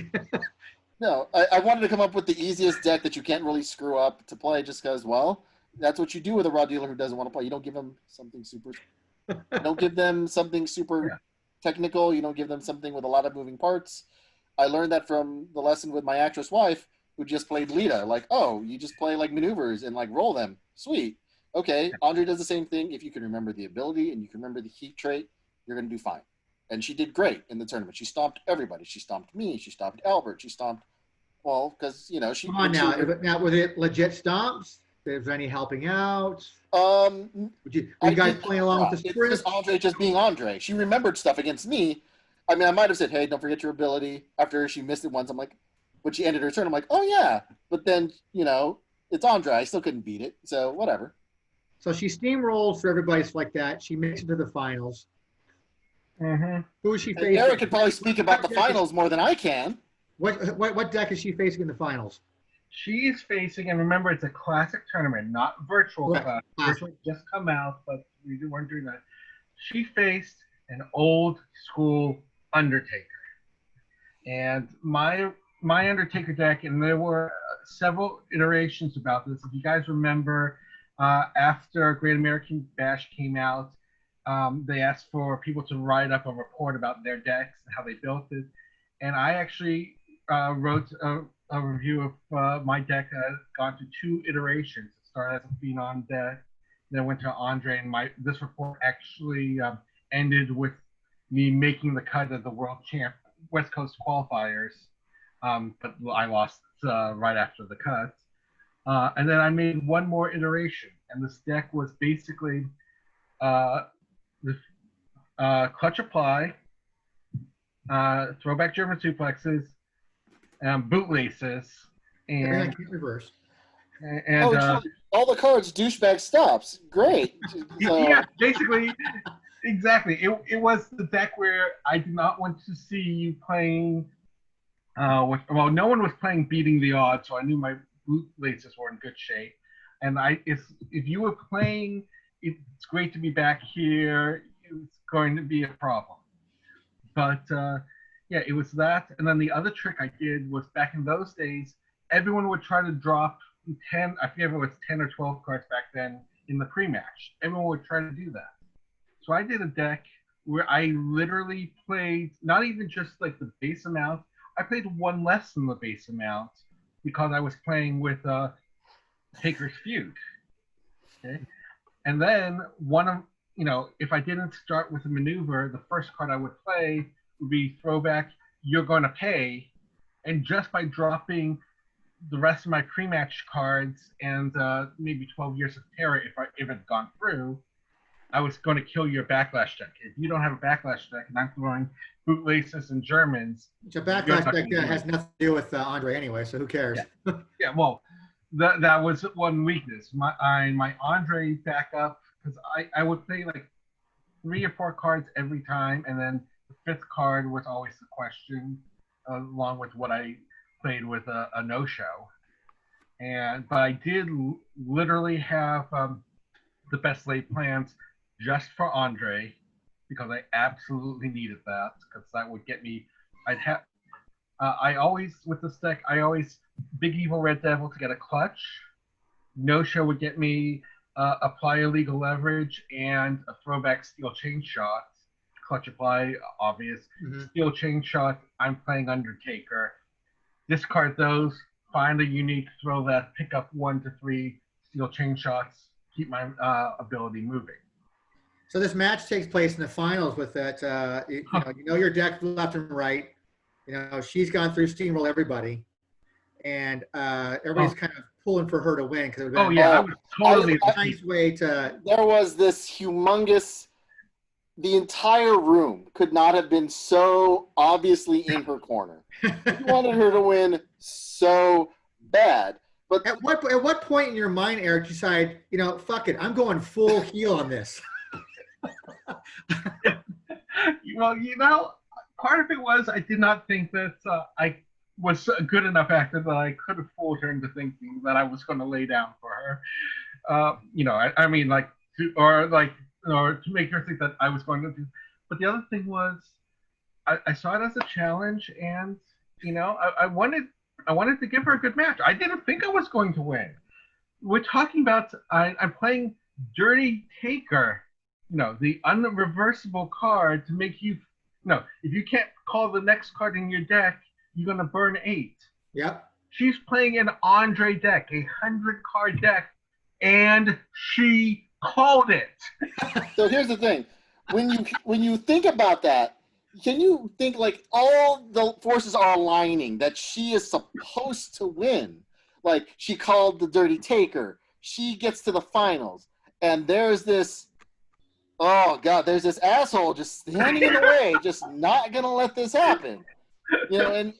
No, I wanted to come up with the easiest deck that you can't really screw up to play, just because, that's what you do with a raw dealer who doesn't want to play. You don't give them something super. You don't give them something super technical. You don't give them something with a lot of moving parts. I learned that from the lesson with my actress wife, who just played Lita. You just play maneuvers and roll them. Sweet. Okay, Andre does the same thing. If you can remember the ability and you can remember the heat trait, you're going to do fine. And she did great in the tournament. She stomped everybody. She stomped me. She stomped Albert. She stomped, because, she... Come on now. Now, was it legit stomps? Was there any helping out? Were you guys playing along with the script? It's just Andre just being Andre. She remembered stuff against me. I mean, I might have said, hey, don't forget your ability. After she missed it once, I'm like, but she ended her turn. I'm like, oh, yeah. But then, it's Andre. I still couldn't beat it. So, whatever. So she steamrolls through everybody like that. She makes it to the finals. Mm-hmm. Who is she facing? Eric could probably speak about the finals more than I can. What deck is she facing in the finals? She's facing, and remember, it's a classic tournament, not virtual class. Virtual just come out, but we weren't doing that. She faced an old school Undertaker. And my Undertaker deck, and there were several iterations about this. If you guys remember, after Great American Bash came out, they asked for people to write up a report about their decks and how they built it. And I actually wrote a review of my deck that had gone through 2 iterations. It started as a Phenom deck, then went to Andre, and this report actually ended with me making the cut of the World West Coast qualifiers, but I lost right after the cut. And then I made one more iteration, and this deck was basically clutch apply, throwback German suplexes, bootlaces, and reverse. And all the cards douchebag stops. Great. Yeah, basically, exactly. It was the deck where I did not want to see you playing. No one was playing beating the odds, so I knew my bootlaces were in good shape. And if you were playing, it's great to be back here. It's going to be a problem. But yeah, it was that. And then the other trick I did was, back in those days, everyone would try to drop 10, I forget if it was 10 or 12 cards back then in the pre-match. Everyone would try to do that. So I did a deck where I literally played not even just the base amount. I played one less than the base amount because I was playing with Taker's Feud. Okay? And then if I didn't start with a maneuver, the first card I would play would be throwback, you're going to pay. And just by dropping the rest of my pre-match cards and maybe 12 years of terror if it had gone through, I was going to kill your backlash deck. If you don't have a backlash deck and I'm throwing bootlaces and Germans, Which a backlash deck has nothing to do with Andre anyway, so who cares? Yeah, well, that was one weakness. My Andre backup, because I would play like 3 or 4 cards every time, and then the 5th card was always the question, along with what I played with a no-show. But I did literally have the best laid plans just for Andre, because I absolutely needed that, because that would get me. I always, with this deck, Big Evil Red Devil to get a clutch. No show would get me apply illegal leverage and a throwback steel chain shot. Clutch apply, obvious. Steel chain shot, I'm playing Undertaker. Discard those, find a unique, throw that, pick up 1 to 3 steel chain shots, keep my ability moving. So this match takes place in the finals with that, you know your deck left and right. You know, she's gone through steamroll everybody. And everybody's kind of pulling for her to win. Cause I was totally a nice way to... There was this humongous... The entire room could not have been so obviously in her corner. You wanted her to win so bad. But at what point in your mind, Eric, you decide, you know, fuck it, I'm going full heel on this? Well, you know, part of it was I did not think that I was a good enough actor that I could have fooled her into thinking that I was going to lay down for her. You know, I mean, like, or to make her think that I was going to do. But the other thing was, I saw it as a challenge, and you know, I wanted to give her a good match. I didn't think I was going to win. We're talking about I'm playing Dirty Taker, you know, the unreversible card to make you, if you can't call the next card in your deck, you're gonna burn 8. Yep. She's playing an Andre deck, a 100-card deck, and she called it. So here's the thing: when you think about that, can you think like all the forces are aligning that she is supposed to win? Like she called the Dirty Taker, she gets to the finals, and there's this. Oh God, there's this asshole just standing in the way, just not gonna let this happen. You know, and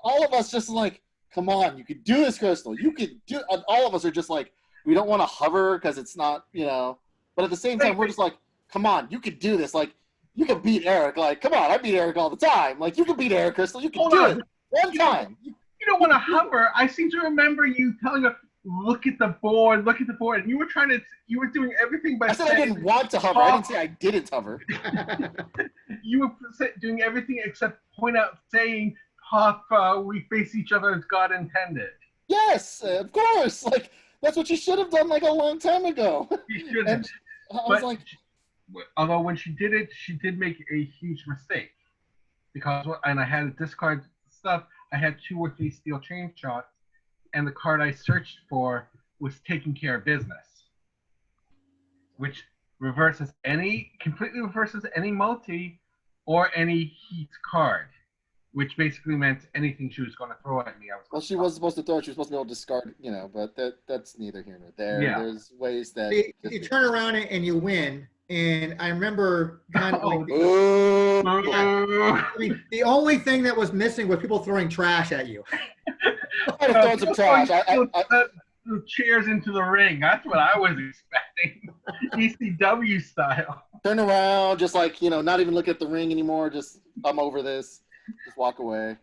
all of us just like, come on, you could do this, Crystal. You could do. And all of us are just like, we don't want to hover because it's not, you know. But at the same time, we're just like, come on, you could do this. Like, you can beat Eric. Like, come on, I beat Eric all the time. Like, you can beat Eric, Crystal. You can do it one time. You don't want to hover. I seem to remember you telling her, look at the board, and you were doing everything by saying. I said I didn't want to hover. I didn't say I didn't hover. You were doing everything except point out, saying, Pop, we face each other as God intended. Yes, of course. Like, that's what you should have done like a long time ago. You should have. I was like, although when she did it, she did make a huge mistake. And I had to discard stuff. I had 2 or 3 steel chain shots, and the card I searched for was taking care of business, which completely reverses any multi or any heat card, which basically meant anything she was going to throw at me. She was supposed to throw it. She was supposed to be able to discard, you know, but that's neither here nor there. Yeah. There's ways that... You turn around and you win. And I remember kind of like, I mean, the only thing that was missing was people throwing trash at you. I'd have thrown some trash. The chairs into the ring. That's what I was expecting. ECW style. Turn around, just like, you know, not even look at the ring anymore. Just, I'm over this. Just walk away.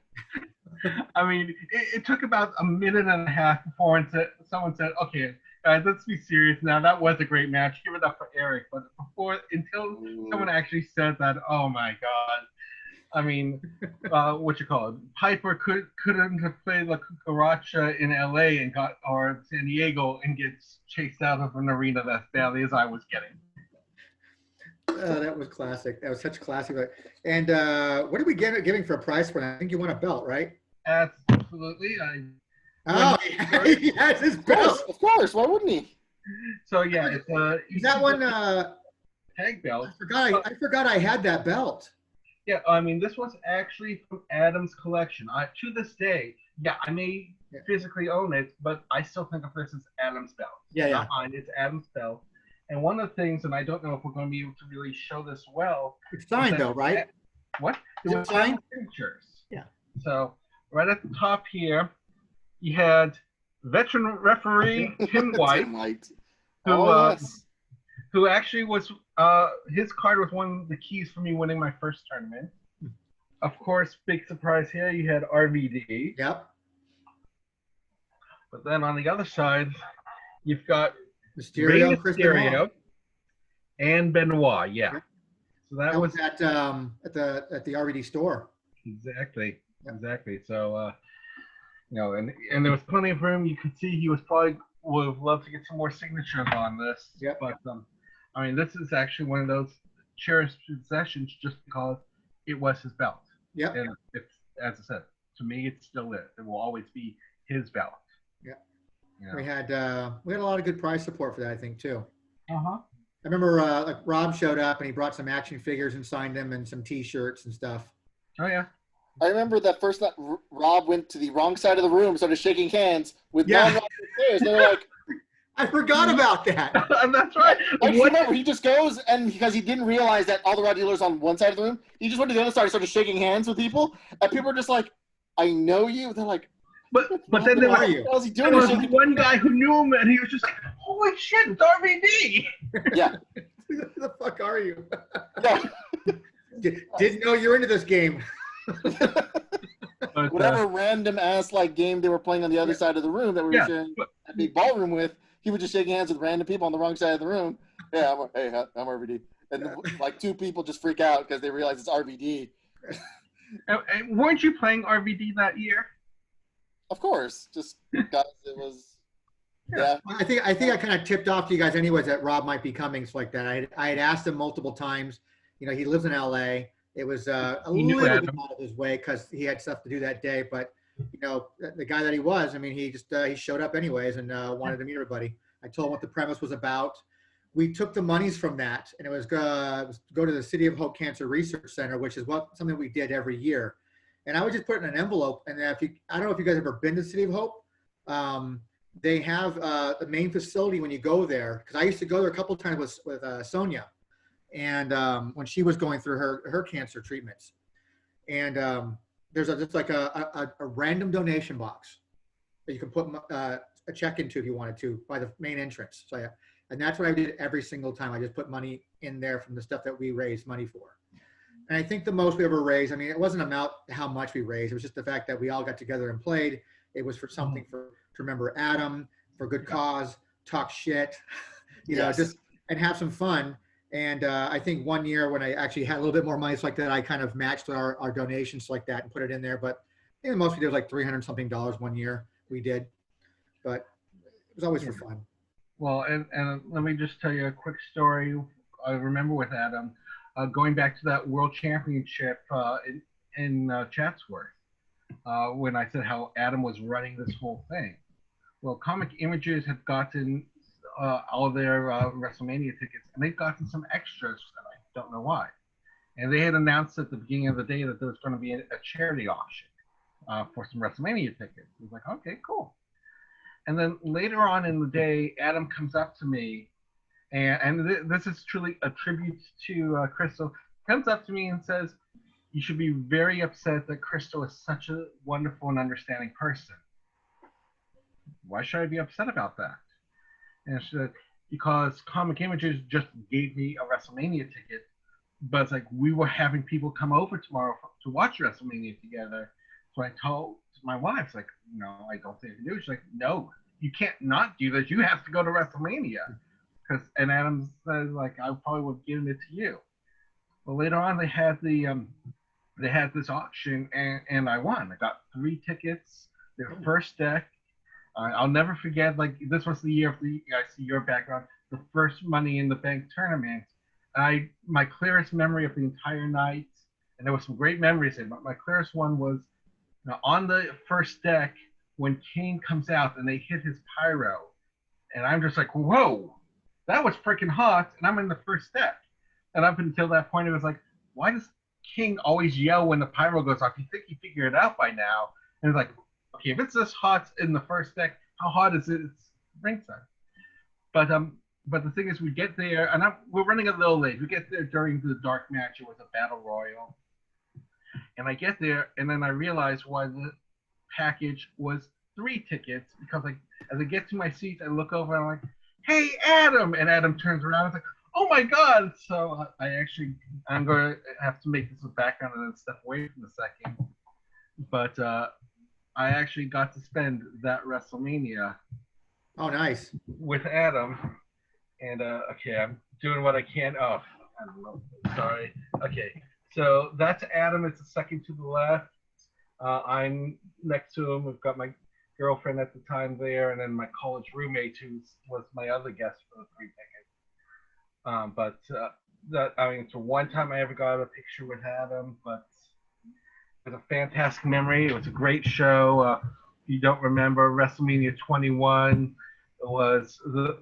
I mean, it took about a minute and a half before someone said, okay, guys, let's be serious now. That was a great match. Give it up for Eric. But until someone actually said that, oh my God. I mean, Piper couldn't have played La Cucaracha in LA or San Diego and gets chased out of an arena as badly as I was getting. That was classic. That was such classic. And what are we giving for a prize for it? I think you won a belt, right? Absolutely. He has his belt. Of course. Why wouldn't he? So yeah, it's is that one tag belt. I forgot I had that belt. Yeah, I mean, this was actually from Adam's collection. To this day, yeah, I may physically own it, but I still think of this as Adam's belt. Yeah, Not mine, it's Adam's belt. And one of the things, and I don't know if we're going to be able to really show this well. It's signed though, right? What? Is it signed? Signatures. Yeah. So right at the top here, you had veteran referee Tim White, who actually was his card was one of the keys for me winning my first tournament. Of course, big surprise here, you had RVD. Yep. But then on the other side, you've got Mysterio, and Benoit. Yeah. So that was at the RVD store. Exactly. So and there was plenty of room. You could see he was probably would have loved to get some more signatures on this. Yeah. But I mean, this is actually one of those cherished possessions just because it was his belt. Yeah. And it's, as I said, to me, it still is. It will always be his belt. Yeah. You know? We had a lot of good prize support for that, I think, too. Uh-huh. I remember like Rob showed up and he brought some action figures and signed them and some T-shirts and stuff. Oh yeah. I remember that first night Rob went to the wrong side of the room, started shaking hands with non-Rob players. They were like, I forgot about that. That's right. I remember he just goes, and because he didn't realize that all the Raw dealers on one side of the room, he just went to the other side and started shaking hands with people, and people were just like, "I know you." They're like, but then there was one guy who knew him, and he was just like, "Holy shit, it's RVD!" Yeah. Who the fuck are you? Yeah. Didn't know you're into this game. But, whatever random ass like game they were playing on the other side of the room that we were sharing a big ballroom with, he would just shake hands with random people on the wrong side of the room. Yeah, I'm RVD. And like two people just freak out because they realize it's RVD. And weren't you playing RVD that year? Of course, just because it was. Yeah. I think I kind of tipped off to you guys anyways that Rob might be coming, so like that. I had asked him multiple times. You know, he lives in LA. It was a little bit out of his way because he had stuff to do that day. But you know, the guy that he was, I mean, he just he showed up anyways and wanted to meet everybody. I told him what the premise was about. We took the monies from that, and it was go to the City of Hope Cancer Research Center, which is something we did every year. And I would just put it in an envelope. And I don't know if you guys have ever been to the City of Hope. They have the main facility when you go there, because I used to go there a couple of times with Sonia, and when she was going through her cancer treatments. And there's just like a random donation box that you can put a check into if you wanted to by the main entrance. So and that's what I did every single time. I just put money in there from the stuff that we raised money for. And I think the most we ever raised, I mean, it wasn't about how much we raised. It was just the fact that we all got together and played. It was for something to remember Adam, for good cause, talk shit, you know, just and have some fun. And I think one year when I actually had a little bit more money like that, I kind of matched our donations like that and put it in there. But I think most we did was like $300 something one year we did. But it was always for fun. Well, and let me just tell you a quick story I remember with Adam, going back to that World Championship in Chatsworth, when I said how Adam was running this whole thing. Well, Comic Images have gotten all of their WrestleMania tickets, and they've gotten some extras, and I don't know why. And they had announced at the beginning of the day that there was going to be a charity auction for some WrestleMania tickets. I was like, okay, cool. And then later on in the day, Adam comes up to me, and this is truly a tribute to Crystal, comes up to me and says, you should be very upset that Crystal is such a wonderful and understanding person. Why should I be upset about that? And she said, because Comic Images just gave me a WrestleMania ticket, but it's like we were having people come over tomorrow to watch WrestleMania together. So I told my wife, like, no, I don't think I can do it. She's like, no, you can't not do this. You have to go to WrestleMania. And Adam says, like, I probably would have given it to you. Well, later on, they had this auction, and I won. I got 3 tickets, their first deck. I'll never forget, like, this was the year of I see your background, the first Money in the Bank tournament. My clearest memory of the entire night, and there were some great memories in it, but my clearest one was on the first deck when Kane comes out and they hit his pyro. And I'm just like, whoa, that was freaking hot, and I'm in the first deck. And up until that point, it was like, why does King always yell when the pyro goes off? You think he figured it out by now. And it's like, okay, if it's this hot in the first deck, how hot is it ringside? But the thing is, we get there, and we're running a little late. We get there during the dark match. It was a battle royal, and I get there, and then I realize why the package was 3 tickets, because as I get to my seat, I look over and I'm like, "Hey, Adam!" And Adam turns around and is like, "Oh my God!" So I'm going to have to make this a background and then step away from the second. But I actually got to spend that WrestleMania. Oh, nice. With Adam. And okay, I'm doing what I can. Oh, I don't know. Sorry. Okay, so that's Adam. It's the second to the left. I'm next to him. We've got my girlfriend at the time there, and then my college roommate, who was my other guest for the 3 tickets. It's the one time I ever got a picture with Adam, but it was a fantastic memory. It was a great show. If you don't remember, WrestleMania 21 was the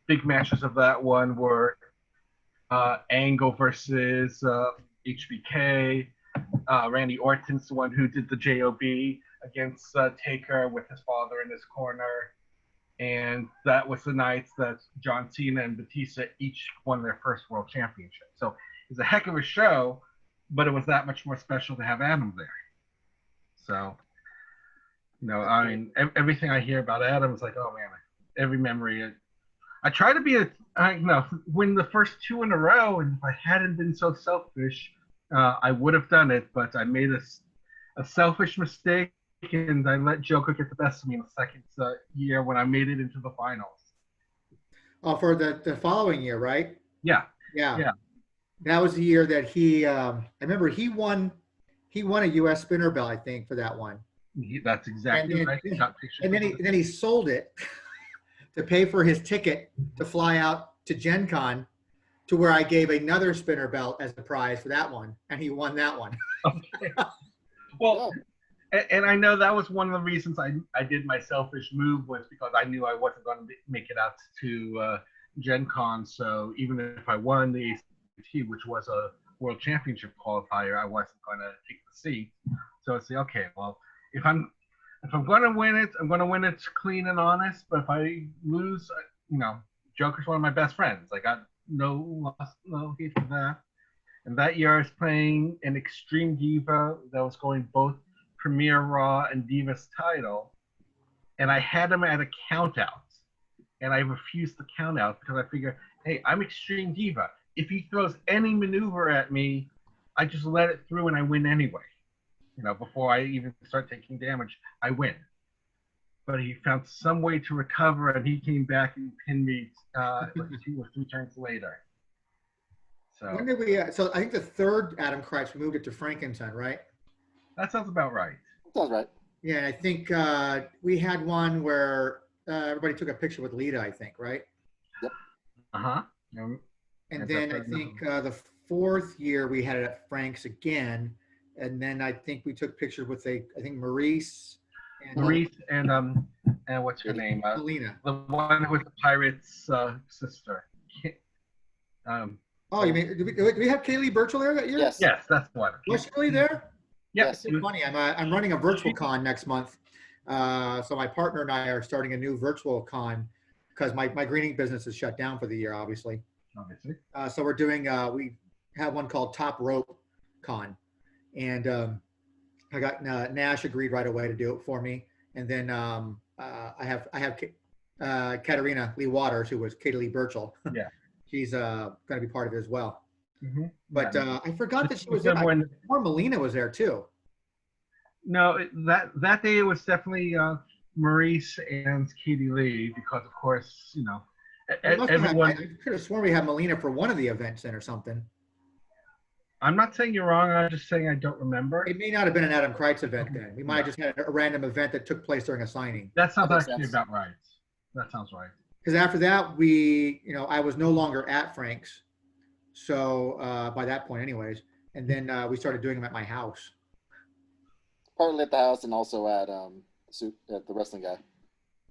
big matches of that one were Angle versus HBK. Randy Orton's the one who did the JOB against Taker with his father in his corner. And that was the night that John Cena and Batista each won their first world championship. So it was a heck of a show, but it was that much more special to have Adam there. So, everything I hear about Adam is like, oh man, every memory. I try to win the first 2 in a row, and if I hadn't been so selfish, I would have done it, but I made a selfish mistake, and I let Joker get the best of me in the second year when I made it into the finals. Oh, for the following year, right? Yeah. That was the year that I remember he won a U.S. spinner belt, I think, for that one. That's exactly right. And then he sold it to pay for his ticket to fly out to Gen Con, to where I gave another spinner belt as a prize for that one, and he won that one. Okay. Well, and I know that was one of the reasons I did my selfish move, was because I knew I wasn't going to make it out to Gen Con. So even if I won the ACMT, which was a World Championship qualifier, I wasn't going to take the seat. So it's okay, well, if I'm going to win it, I'm going to win it clean and honest. But if I lose, Joker's one of my best friends. I got no hate for that. And that year I was playing an Extreme Diva that was going both Premier Raw and Divas title. And I had him at a count out. And I refused the count out because I figured, hey, I'm Extreme Diva. If he throws any maneuver at me, I just let it through and I win anyway. Before I even start taking damage, I win. But he found some way to recover, and he came back and pinned me 2 or 3 turns later. So when did we? So I think the third Adam Kreitz, we moved it to Frankenstein, right? That sounds about right. Sounds right. Yeah, and I think we had one where everybody took a picture with Lita, I think, right? Yep. Uh-huh. And then I think the 4th year we had it at Frank's again. And then I think we took pictures with Maurice. And what's her name? Melina. The one with the pirate's sister. Oh, you mean, do we have Kaylee Burchell there that year? Yes. Yes, that's one. Was she really there? Yes. It's funny. I'm running a virtual con next month. So my partner and I are starting a new virtual con because my greening business is shut down for the year, obviously. So we're doing, we have one called Top Rope Con. And I got Nash agreed right away to do it for me. And then I have Katarina Lee Waters, who was Katie Lee Burchell. Yeah. She's going to be part of it as well. Mm-hmm. But I forgot that she was there. Or Melina was there too. No, that day it was definitely Maurice and Katie Lee, because of course, everyone. I could have sworn we had Melina for one of the events then or something. I'm not saying you're wrong. I'm just saying I don't remember. It may not have been an Adam Kreitz event then. We might have just had a random event that took place during a signing. That sounds actually about right. That sounds right. Because after that, I was no longer at Frank's. So by that point anyways. And then we started doing them at my house. Partly at the house and also at the Wrestling Guy.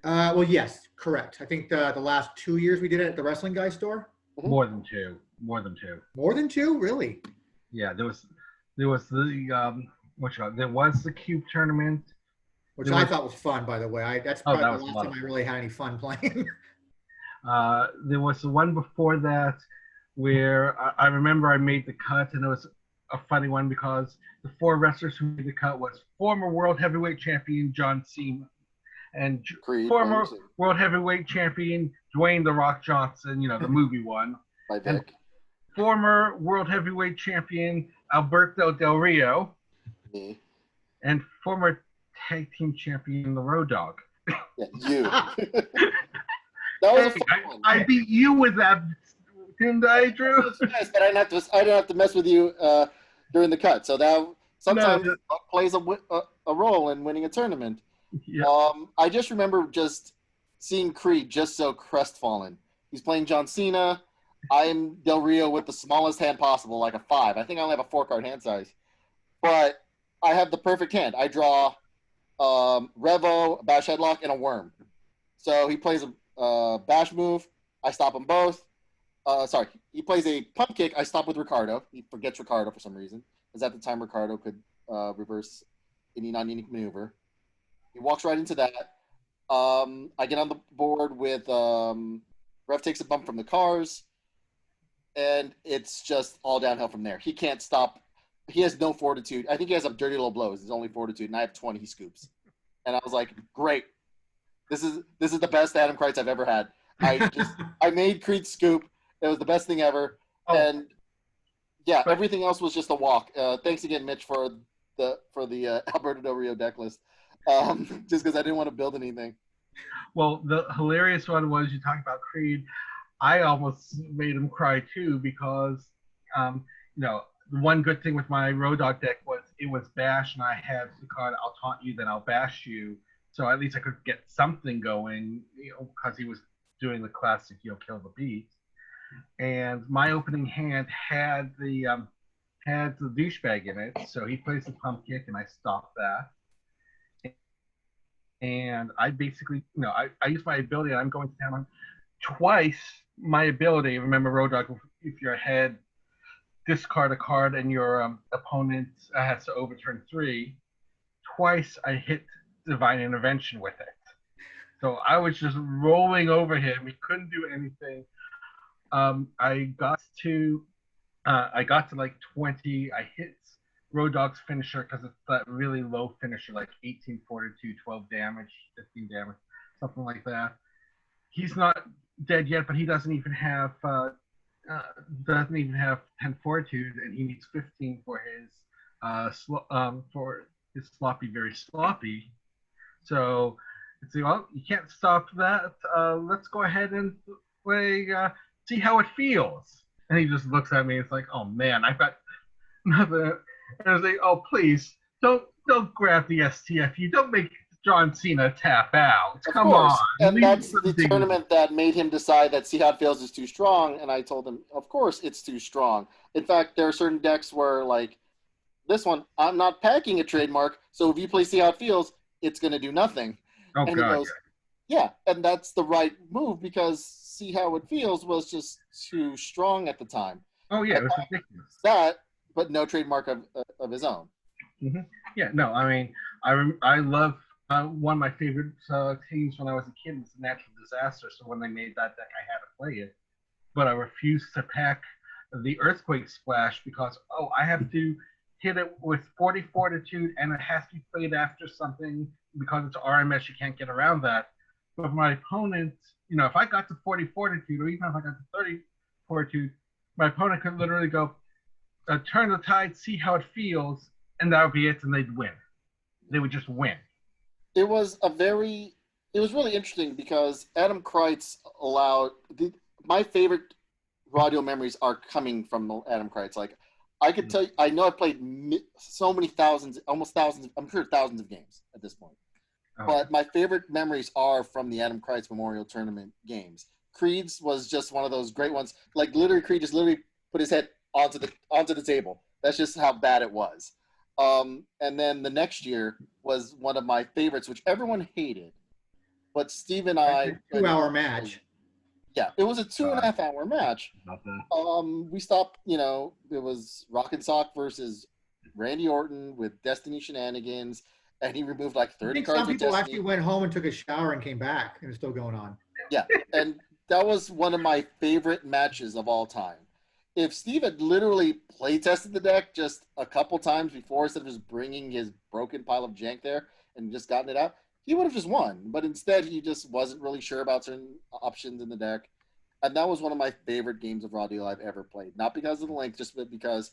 Well, yes, correct. I think the last 2 years we did it at the Wrestling Guy store. Mm-hmm. More than two. More than 2, really? Yeah, there was the there was the Cube tournament. which I thought was fun, by the way. That's probably that the was last time I really had any fun playing. There was the one before that where I remember I made the cut, and it was a funny one because the 4 wrestlers who made the cut was former World Heavyweight Champion John Cena and Creed, former World Heavyweight Champion Dwayne "The Rock" Johnson, the movie one, by Vic. and former World Heavyweight Champion Alberto Del Rio, Me. and former Tag Team Champion The Road Dogg. Yeah, you. That was a fun one. I beat you with that, didn't I, Drew? Yes, but I didn't have to mess with you during the cut. So that sometimes luck plays a role in winning a tournament. Yeah. I just remember just seeing Creed just so crestfallen. He's playing John Cena. I'm Del Rio with the smallest hand possible, like a 5. I think I only have a 4-card hand size. But I have the perfect hand. I draw Revo, a bash headlock, and a worm. So he plays a bash move. I stop them both. He plays a pump kick. I stop with Ricardo. He forgets Ricardo for some reason, because at the time Ricardo could reverse any non-unique maneuver. He walks right into that. I get on the board with Rev takes a bump from the cars, and it's just all downhill from there. He can't stop. He has no fortitude. I think he has a dirty little blows. His only fortitude, and I have 20. He scoops, and I was like, great. This is the best Adam Kreitz I've ever had. I made Creed scoop. It was the best thing ever. Oh. And yeah, everything else was just a walk. Thanks again, Mitch, for the Alberto Del Rio deck list. Just because I didn't want to build anything. Well, the hilarious one was you talked about Creed. I almost made him cry too because, the one good thing with my Road Dogg deck was it was bash, and I had the card "I'll taunt you, then I'll bash you." So at least I could get something going, because he was doing the classic kill the beast. And my opening hand had the douchebag in it, so he plays the pump kick, and I stopped that. And I basically, I used my ability, and I'm going to town on twice my ability. Remember, Road Dogg, if you're ahead, discard a card, and your opponent has to overturn 3. Twice I hit Divine Intervention with it. So I was just rolling over him. He couldn't do anything. I got to like 20. I hit Road Dogg's finisher because it's that really low finisher, like 18 fortitude, 12 damage, 15 damage, something like that. He's not dead yet, but he doesn't even have 10 fortitude, and he needs 15 for his sloppy, very sloppy. So it's well, you can't stop that. Let's go ahead and play. See how it feels. And he just looks at me. It's like, oh man, I've got nothing. And I was like, oh please, don't grab the STF. Don't make John Cena tap out. Come on. And that's the tournament that made him decide that See How It Feels is too strong. And I told him, of course it's too strong. In fact, there are certain decks where, like this one, I'm not packing a trademark. So if you play See How It Feels, it's going to do nothing. Oh, and God, he goes, yeah, and that's the right move because See How It Feels was just too strong at the time. Oh, yeah, it was ridiculous. That, but no trademark of his own. Mm-hmm. Yeah, no, I mean, I love one of my favorite teams when I was a kid was Natural Disaster. So when they made that deck, I had to play it. But I refused to pack the Earthquake Splash because, I have to hit it with 40 fortitude, and it has to be played after something because it's RMS. You can't get around that. But my opponent, if I got to 40 fortitude, or even if I got to 30 fortitude, my opponent could literally go, turn the tide, see how it feels, and that would be it, and they'd win. They would just win. It was really interesting because Adam Kreitz allowed my favorite radio memories are coming from Adam Kreitz. Like, I could tell you, I know I've played so many thousands, almost thousands, I'm sure thousands of games at this point. Oh. But my favorite memories are from the Adam Kreitz Memorial Tournament games. Creed's was just one of those great ones. Like, literally, Creed just literally put his head onto the table. That's just how bad it was. And then the next year was one of my favorites, which everyone hated. But Steve and I... 2-hour match. Yeah, it was a 2.5 hour match. We stopped, it was Rock and Sock versus Randy Orton with Destiny Shenanigans. and he removed like I 30 think cards some with people Destiny. actually went home and took a shower and came back, and it's still going on. Yeah, and that was one of my favorite matches of all time. If Steve had literally play tested the deck just a couple times before, instead of just bringing his broken pile of jank there and just gotten it out, he would have just won. But instead, he just wasn't really sure about certain options in the deck. And that was one of my favorite games of Raw Deal I've ever played. Not because of the length, just because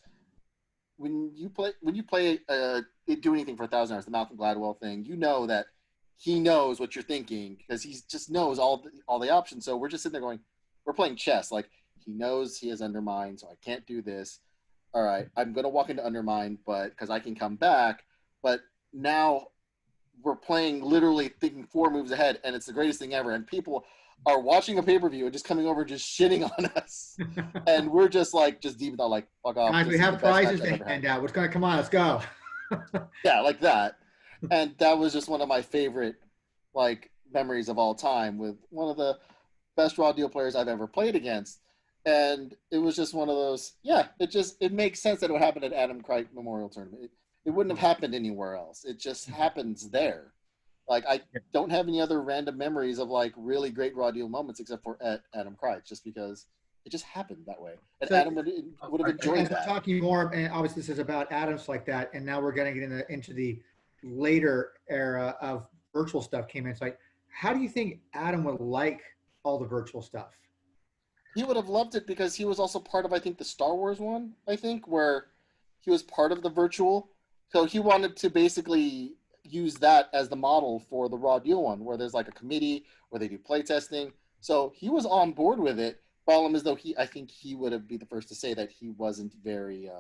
when you play do anything for 1,000 hours, the Malcolm Gladwell thing, you know that he knows what you're thinking because he just knows all the options. So we're just sitting there going, we're playing chess. Like, he knows he has Undermine, so I can't do this. All right, I'm going to walk into Undermine, but because I can come back. But now we're playing literally thinking 4 moves ahead, and it's the greatest thing ever. And people are watching a pay-per-view and just coming over just shitting on us. And we're just like, just deep thought, like, fuck off. Guys, we have prizes to hand out. What's going to come on? Let's go. Yeah, like that. And that was just one of my favorite, like, memories of all time with one of the best Raw Deal players I've ever played against. And it was just one of those, it makes sense that it would happen at Adam Crichton Memorial Tournament. It wouldn't have happened anywhere else. It just happens there. Like, I don't have any other random memories of, like, really great Raw Deal moments except for at Adam Crichton, just because it just happened that way. And so, Adam would have enjoyed that. We're talking more, and obviously this is about Adams like that, and now we're getting into the later era of virtual stuff came in. It's like, how do you think Adam would like all the virtual stuff? He would have loved it because he was also part of, I think, the Star Wars one, where he was part of the virtual. So he wanted to basically use that as the model for the Raw Deal one, where there's like a committee where they do play testing. So he was on board with it. Problem is, though, I think he would be the first to say that he wasn't very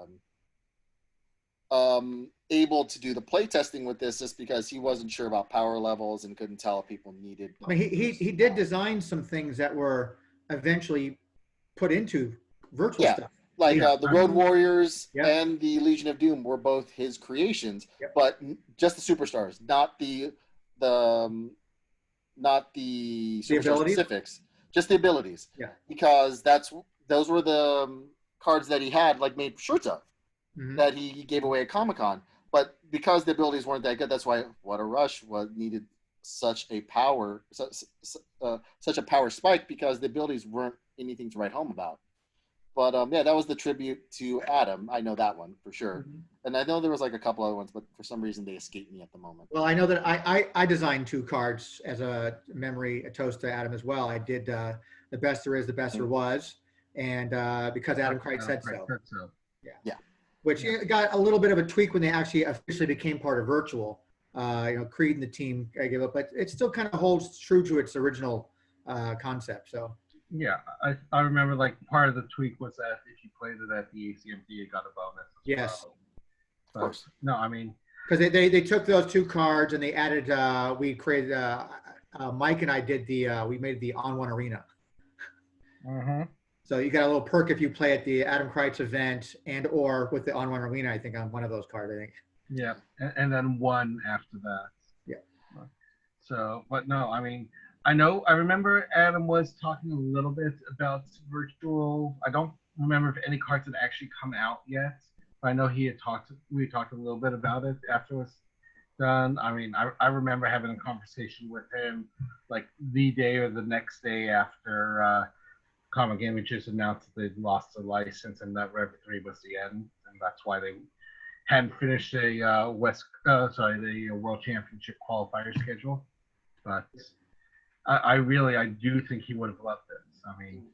able to do the play testing with this, just because he wasn't sure about power levels and couldn't tell if people needed. I mean, he did design some things that were eventually put into virtual stuff. Like the Road Warriors and the Legion of Doom were both his creations, but just the superstars, not the superstar specifics, just the abilities. Yeah, because those were the cards that he had, like, made shirts of that he gave away at Comic-Con. But because the abilities weren't that good, that's why What a Rush needed such a power spike, because the abilities weren't anything to write home about. But that was the tribute to Adam. I know that one for sure. And I know there was like a couple other ones, but for some reason they escaped me at the moment. Well, I know that I designed 2 cards as a memory, a toast to Adam as well. I did The Best There Is, The Best There Was, and because Adam Crichton said so. Yeah. Which got a little bit of a tweak when they actually officially became part of virtual. Creed and the team gave up, but it still kind of holds true to its original concept. So. Yeah, I remember, like, part of the tweak was that if you played it at the ACMT, you got a bonus. Yes. Of course. No, I mean, because they took those 2 cards and they added. We created. Mike and I did we made the On One Arena. So you got a little perk if you play at the Adam Crichton event or with the On One Arena. I think on one of those cards. I think. Yeah, and then 1 after that. Yeah. So, but no, I mean, I remember Adam was talking a little bit about virtual. I don't remember if any cards had actually come out yet. But I know we talked a little bit about it after it was done. I mean, I remember having a conversation with him like the day or the next day after Comic Gaming just announced that they'd lost the license and that Rev 3 was the end. And that's why they hadn't finished the World Championship qualifier schedule. But I do think he would have loved this. I mean,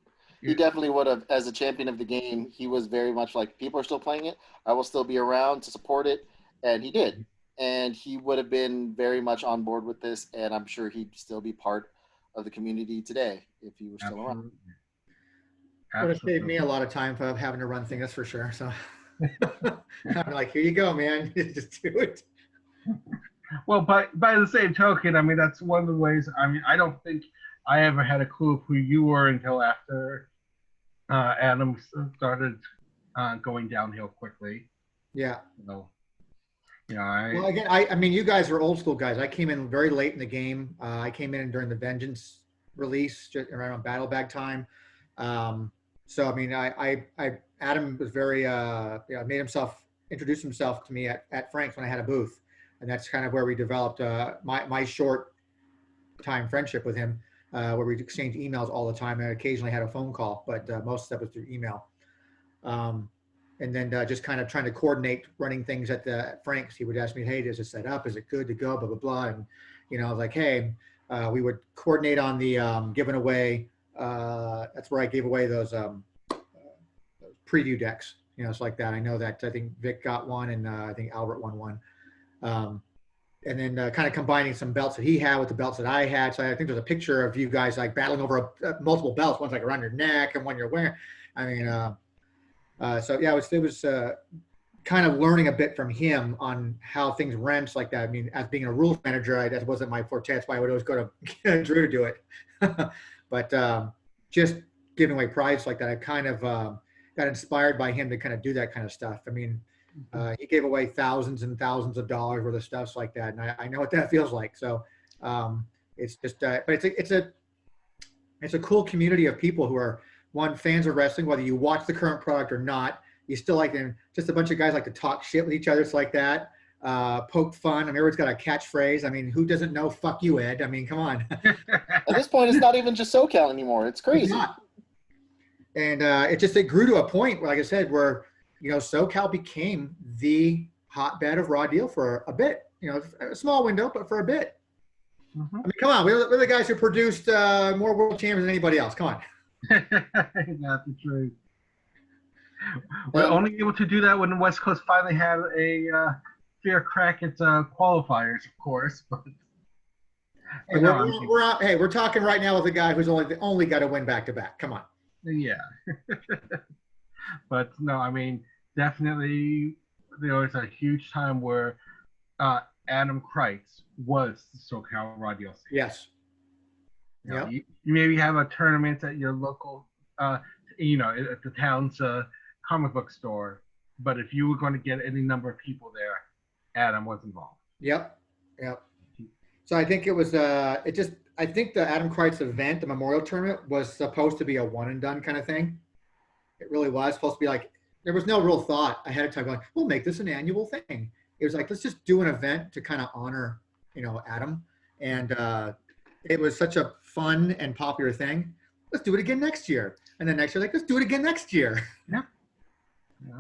he definitely would have. As a champion of the game, he was very much like, people are still playing it, I will still be around to support it, and he did. And he would have been very much on board with this, and I'm sure he'd still be part of the community today if he were still around. Would have saved me a lot of time for having to run things, that's for sure. So I'm like, here you go, man, just do it. Well, by the same token, I mean, that's one of the ways. I mean, I don't think I ever had a clue of who you were until after Adam started going downhill quickly. Yeah. Well, again, I mean, you guys are old school guys. I came in very late in the game. I came in during the Vengeance release, just around Battle Bag time. So I mean, Adam was very introduced himself to me at Frank's when I had a booth. and that's kind of where we developed my short time friendship with him, where we exchanged emails all the time and occasionally had a phone call, but most of it was through email. And then just kind of trying to coordinate running things at Frank's. He would ask me, hey, is it set up? Is it good to go? Blah, blah, blah. And, I was like, hey, we would coordinate on the giving away. That's where I gave away those preview decks, it's like that. I know that I think Vic got one and I think Albert won one. And then kind of combining some belts that he had with the belts that I had. So I think there's a picture of you guys like battling over multiple belts. One's like around your neck and one you're wearing. I mean, so yeah, it was kind of learning a bit from him on how things wrench like that. I mean, as being a rules manager, that wasn't my forte. That's why I would always go to Drew to do it. But just giving away prizes like that, I kind of got inspired by him to kind of do that kind of stuff. I mean, he gave away thousands and thousands of dollars worth of stuff like that, and I know what that feels like. So it's just, but it's a cool community of people who are fans of wrestling, whether you watch the current product or not. You still like them. Just a bunch of guys like to talk shit with each other. It's like that. Poke fun. I mean, everyone's got a catchphrase. I mean, who doesn't know "fuck you, Ed"? I mean, come on. At this point, it's not even just SoCal anymore. It's crazy. It's not. And it grew to a point, like I said, where SoCal became the hotbed of Raw Deal for a bit. A small window, but for a bit. Mm-hmm. I mean, come on. We're the guys who produced more world champions than anybody else. Come on. That's the truth. We're only able to do that when the West Coast finally had a fair crack at qualifiers, of course. But we're talking right now with a guy who's only got to win back to back. Come on. Yeah. But no, I mean, definitely there was a huge time where Adam Kreitz was the SoCal Raw Deal scene. Yes. You maybe have a tournament at your local, at the town's comic book store, but if you were going to get any number of people there, Adam was involved. Yep. So I think it was I think the Adam Kreitz event, the Memorial Tournament, was supposed to be a one and done kind of thing. It really was supposed to be like, there was no real thought ahead of time going, we'll make this an annual thing. It was like, let's just do an event to kind of honor, Adam. And it was such a fun and popular thing. Let's do it again next year. And then next year, let's do it again next year. Yeah.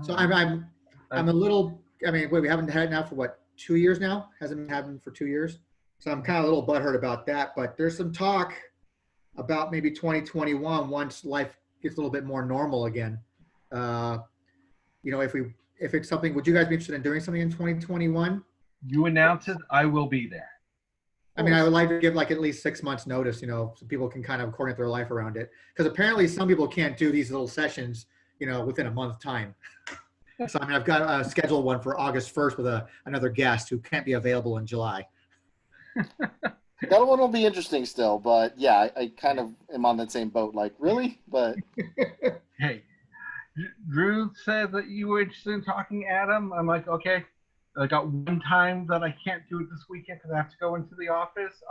So I'm a little, we haven't had it now for 2 years now? Hasn't been happening for 2 years. So I'm kind of a little butthurt about that, but there's some talk about maybe 2021 once life gets a little bit more normal again. If it's something, would you guys be interested in doing something in 2021? You announce it, I will be there. I mean, I would like to give at least 6 months notice, so people can kind of coordinate their life around it. Because apparently some people can't do these little sessions, within a month time. So, I've got a scheduled one for August 1st with another guest who can't be available in July. That one will be interesting still, but yeah, I kind of am on that same boat. Like, really? But hey, Drew said that you were interested in talking, Adam. I'm like, okay. I got one time that I can't do it this weekend because I have to go into the office.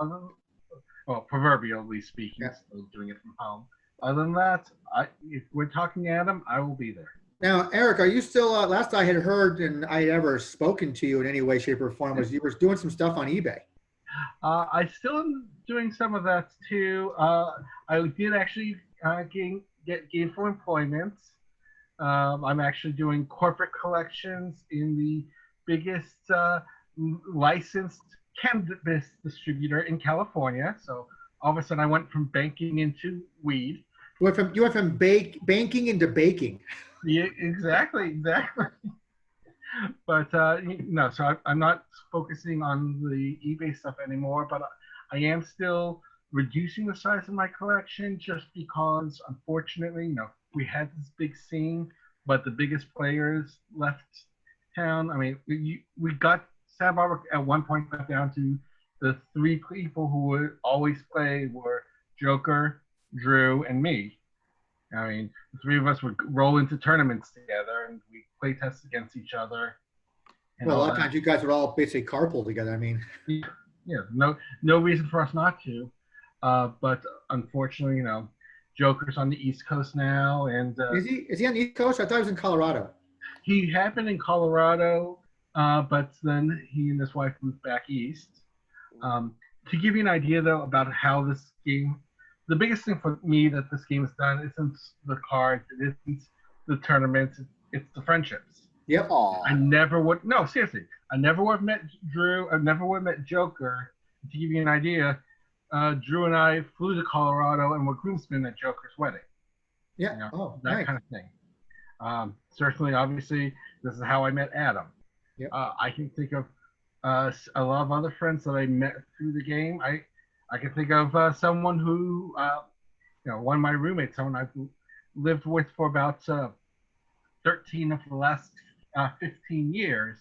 Proverbially speaking, yeah. Still doing it from home. Other than that, if we're talking Adam, I will be there. Now, Eric, are you still? Last I had heard, and I had ever spoken to you in any way, shape, or form, was you were doing some stuff on eBay. I still am doing some of that too. I did actually get gainful employment. I'm actually doing corporate collections in the biggest licensed cannabis distributor in California. So all of a sudden I went from banking into weed. You went from banking into baking. Yeah, exactly. But so I'm not focusing on the eBay stuff anymore, but I am still reducing the size of my collection just because, unfortunately, we had this big scene, but the biggest players left town. I mean, we got Santa Barbara at one point got down to the three people who would always play were Joker, Drew, and me. I mean, the three of us would roll into tournaments together and we play tests against each other. Well, a lot of times you guys would all basically carpool together. I mean, yeah, no reason for us not to. But unfortunately, Joker's on the East Coast now, and is he on the East Coast? I thought he was in Colorado. He had been in Colorado, but then he and his wife moved back east. To give you an idea, though, about how this game, the biggest thing for me that this game has done isn't the cards, it isn't the tournaments, it's the friendships. Yep. I never would, no, seriously, I never would have met Drew, I never would have met Joker. To give you an idea, Drew and I flew to Colorado and were groomsmen at Joker's wedding. Yeah. You know, Oh, that nice. kind of thing. Certainly, obviously, this is how I met Adam. Yep. I can think of a lot of other friends that I met through the game. I can think of someone who, one of my roommates, someone I've lived with for about 13 of the last 15 years.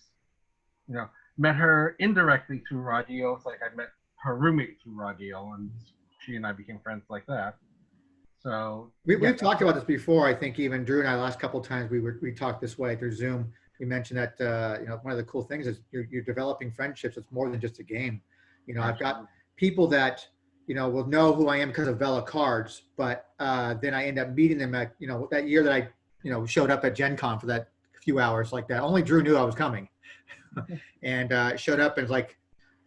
Met her indirectly through Raw Deal. It's like I met her roommate through Raw Deal, and she and I became friends like that. So we've talked about this before. I think even Drew and I, last couple of times we talked this way through Zoom. We mentioned that one of the cool things is you're developing friendships. It's more than just a game. I've got people that will know who I am because of VelaCards, but then I end up meeting them at that year that I showed up at Gen Con for that few hours like that. Only Drew knew I was coming, and showed up and was like,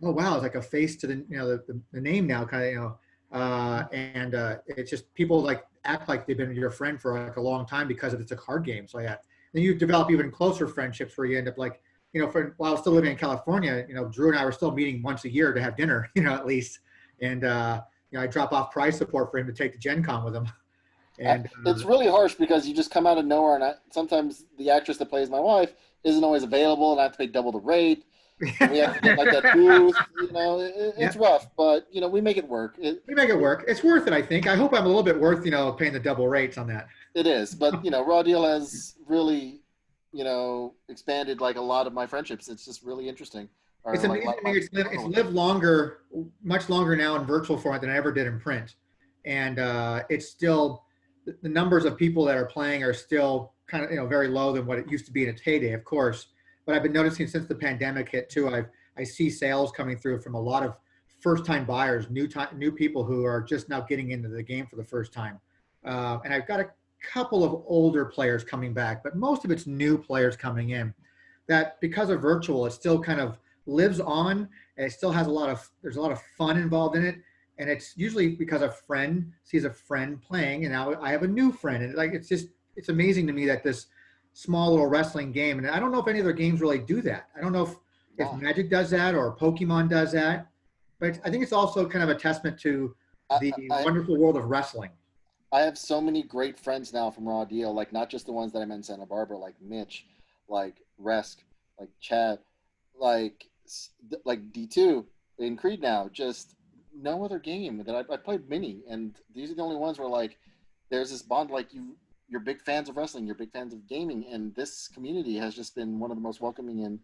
oh wow, it's like a face to the name now, kind of and it's just people like act like they've been your friend for like a long time because it's a card game. So yeah, then you develop even closer friendships where you end up like while I was still living in California, Drew and I were still meeting once a year to have dinner, at least, and I drop off prize support for him to take to Gen Con with him. And it's really harsh because you just come out of nowhere, and sometimes the actress that plays my wife isn't always available, and I have to pay double the rate. We have to get like that booth, it's rough, but we make it work. We make it work. It's worth it, I think. I hope I'm a little bit worth, paying the double rates on that. It is, but Raw Deal has really, expanded like a lot of my friendships. It's just really interesting. It's amazing to me. It's lived longer, much longer now in virtual format than I ever did in print, and it's still the numbers of people that are playing are still kind of very low than what it used to be in its heyday, of course. But I've been noticing since the pandemic hit too, I see sales coming through from a lot of first-time buyers, new people who are just now getting into the game for the first time. And I've got a couple of older players coming back, but most of it's new players coming in. That because of virtual, it still kind of lives on, and it still has there's a lot of fun involved in it. And it's usually because a friend sees a friend playing, and now I have a new friend, and it's amazing to me that this small little wrestling game, and I don't know if any other games really do that. I don't know if Magic does that or Pokemon does that, but I think it's also kind of a testament to the wonderful world of wrestling. I have so many great friends now from Raw Deal, like not just the ones that I met in Santa Barbara, like Mitch, like Resk, like Chad, like D2 in Creed now. Just no other game that I played many, and these are the only ones where like there's this bond, like you're big fans of wrestling, you're big fans of gaming, and this community has just been one of the most welcoming, and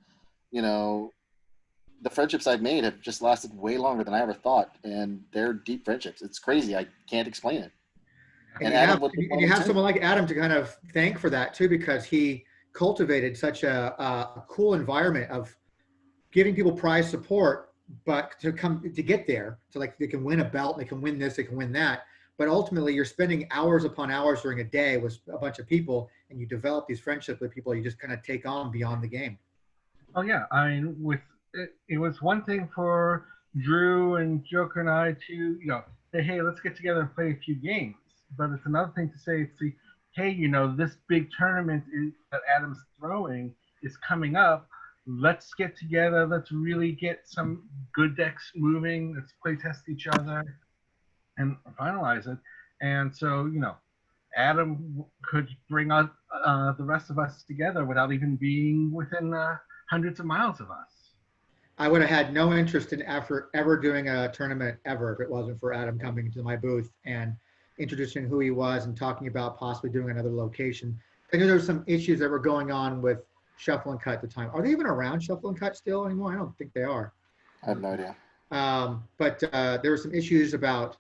the friendships I've made have just lasted way longer than I ever thought, and they're deep friendships. It's crazy. I can't explain it. And you have someone like Adam to kind of thank for that too, because he cultivated such a cool environment of giving people prize support, but to get there, to like they can win a belt, they can win this, they can win that. But ultimately, you're spending hours upon hours during a day with a bunch of people, and you develop these friendships with people you just kind of take on beyond the game. Oh yeah, I mean, it was one thing for Drew and Joker and I to say, hey, let's get together and play a few games. But it's another thing to say, hey, this big tournament that Adam's throwing is coming up. Let's get together. Let's really get some good decks moving. Let's play test each other and finalize it. And so, Adam could bring us, the rest of us together without even being within hundreds of miles of us. I would have had no interest in ever doing a tournament ever if it wasn't for Adam coming to my booth and introducing who he was and talking about possibly doing another location. I know there were some issues that were going on with Shuffle and Cut at the time. Are they even around, Shuffle and Cut, still anymore? I don't think they are. I have no idea. But there were some issues about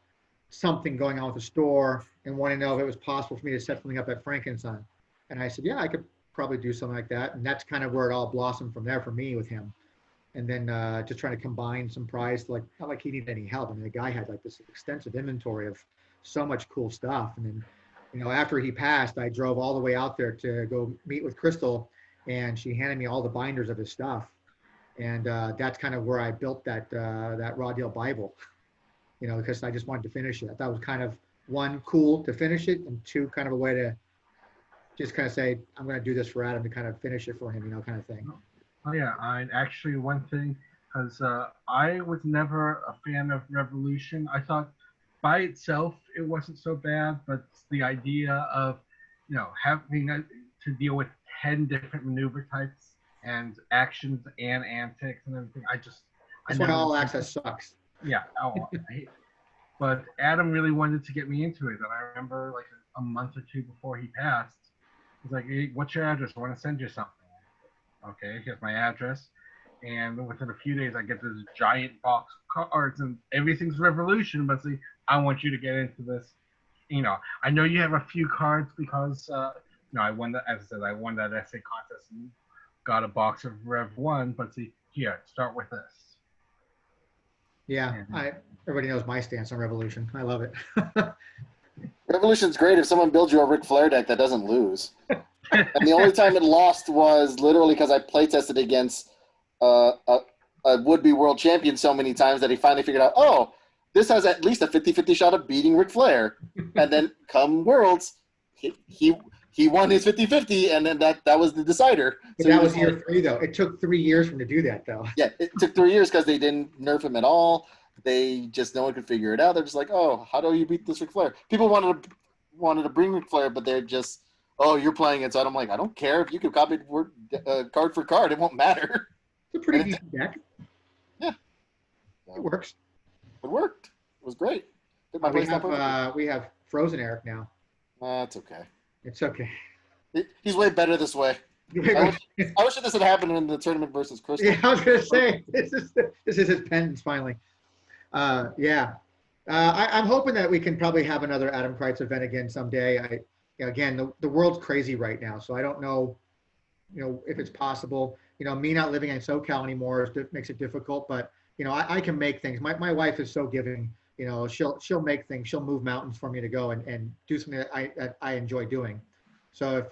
something going on with the store and wanting to know if it was possible for me to set something up at Frankenstein. And I said, yeah, I could probably do something like that. And that's kind of where it all blossomed from there for me with him. And then just trying to combine some prize, like not like he needed any help. I mean, the guy had like this extensive inventory of so much cool stuff. And then, after he passed, I drove all the way out there to go meet with Crystal and she handed me all the binders of his stuff, and that's kind of where I built that Raw Deal Bible, because I just wanted to finish it. I thought it was kind of, one, cool to finish it, and two, kind of a way to just kind of say, I'm going to do this for Adam to kind of finish it for him, kind of thing. Oh yeah, I actually, one thing, because I was never a fan of Revolution. I thought by itself it wasn't so bad, but the idea of having to deal with 10 different maneuver types and actions and antics and everything, That's why All Access sucks. Yeah, I hate it. But Adam really wanted to get me into it, and I remember like a month or two before he passed, he's like, "Hey, what's your address? I want to send you something." Okay, here's my address. And within a few days, I get this giant box of cards, and everything's Revolution. But see, I want you to get into this. I know you have a few cards because, I won that. As I said, I won that essay contest and got a box of Rev 1. But see, here, start with this. Yeah, everybody knows my stance on Revolution. I love it. Revolution's great if someone builds you a Ric Flair deck that doesn't lose. And the only time it lost was literally because I play tested against a would-be world champion so many times that he finally figured out, oh, this has at least a 50-50 shot of beating Ric Flair. And then come Worlds, he won his 50-50, and then that was the decider. So that was year 3, though. It took 3 years for him to do that, though. Yeah, it took 3 years because they didn't nerf him at all. No one could figure it out. They're just like, oh, how do you beat this Ric Flair? People wanted to bring Ric Flair, but they're just, oh, you're playing it. So I'm like, I don't care if you can copy it card for card. It won't matter. It's a pretty decent deck. Yeah. It works. It worked. It was great. We have Frozen Eric now. That's okay. It's okay. He's way better this way. I wish this had happened in the tournament versus Crystal. Yeah, I was going to say, this is his penance finally. Yeah. I'm hoping that we can probably have another Adam Kreitz event again someday. Again, the world's crazy right now, so I don't know, if it's possible. Me not living in SoCal anymore makes it difficult, but I can make things. My wife is so giving. She'll make things. She'll move mountains for me to go and do something that I enjoy doing. So if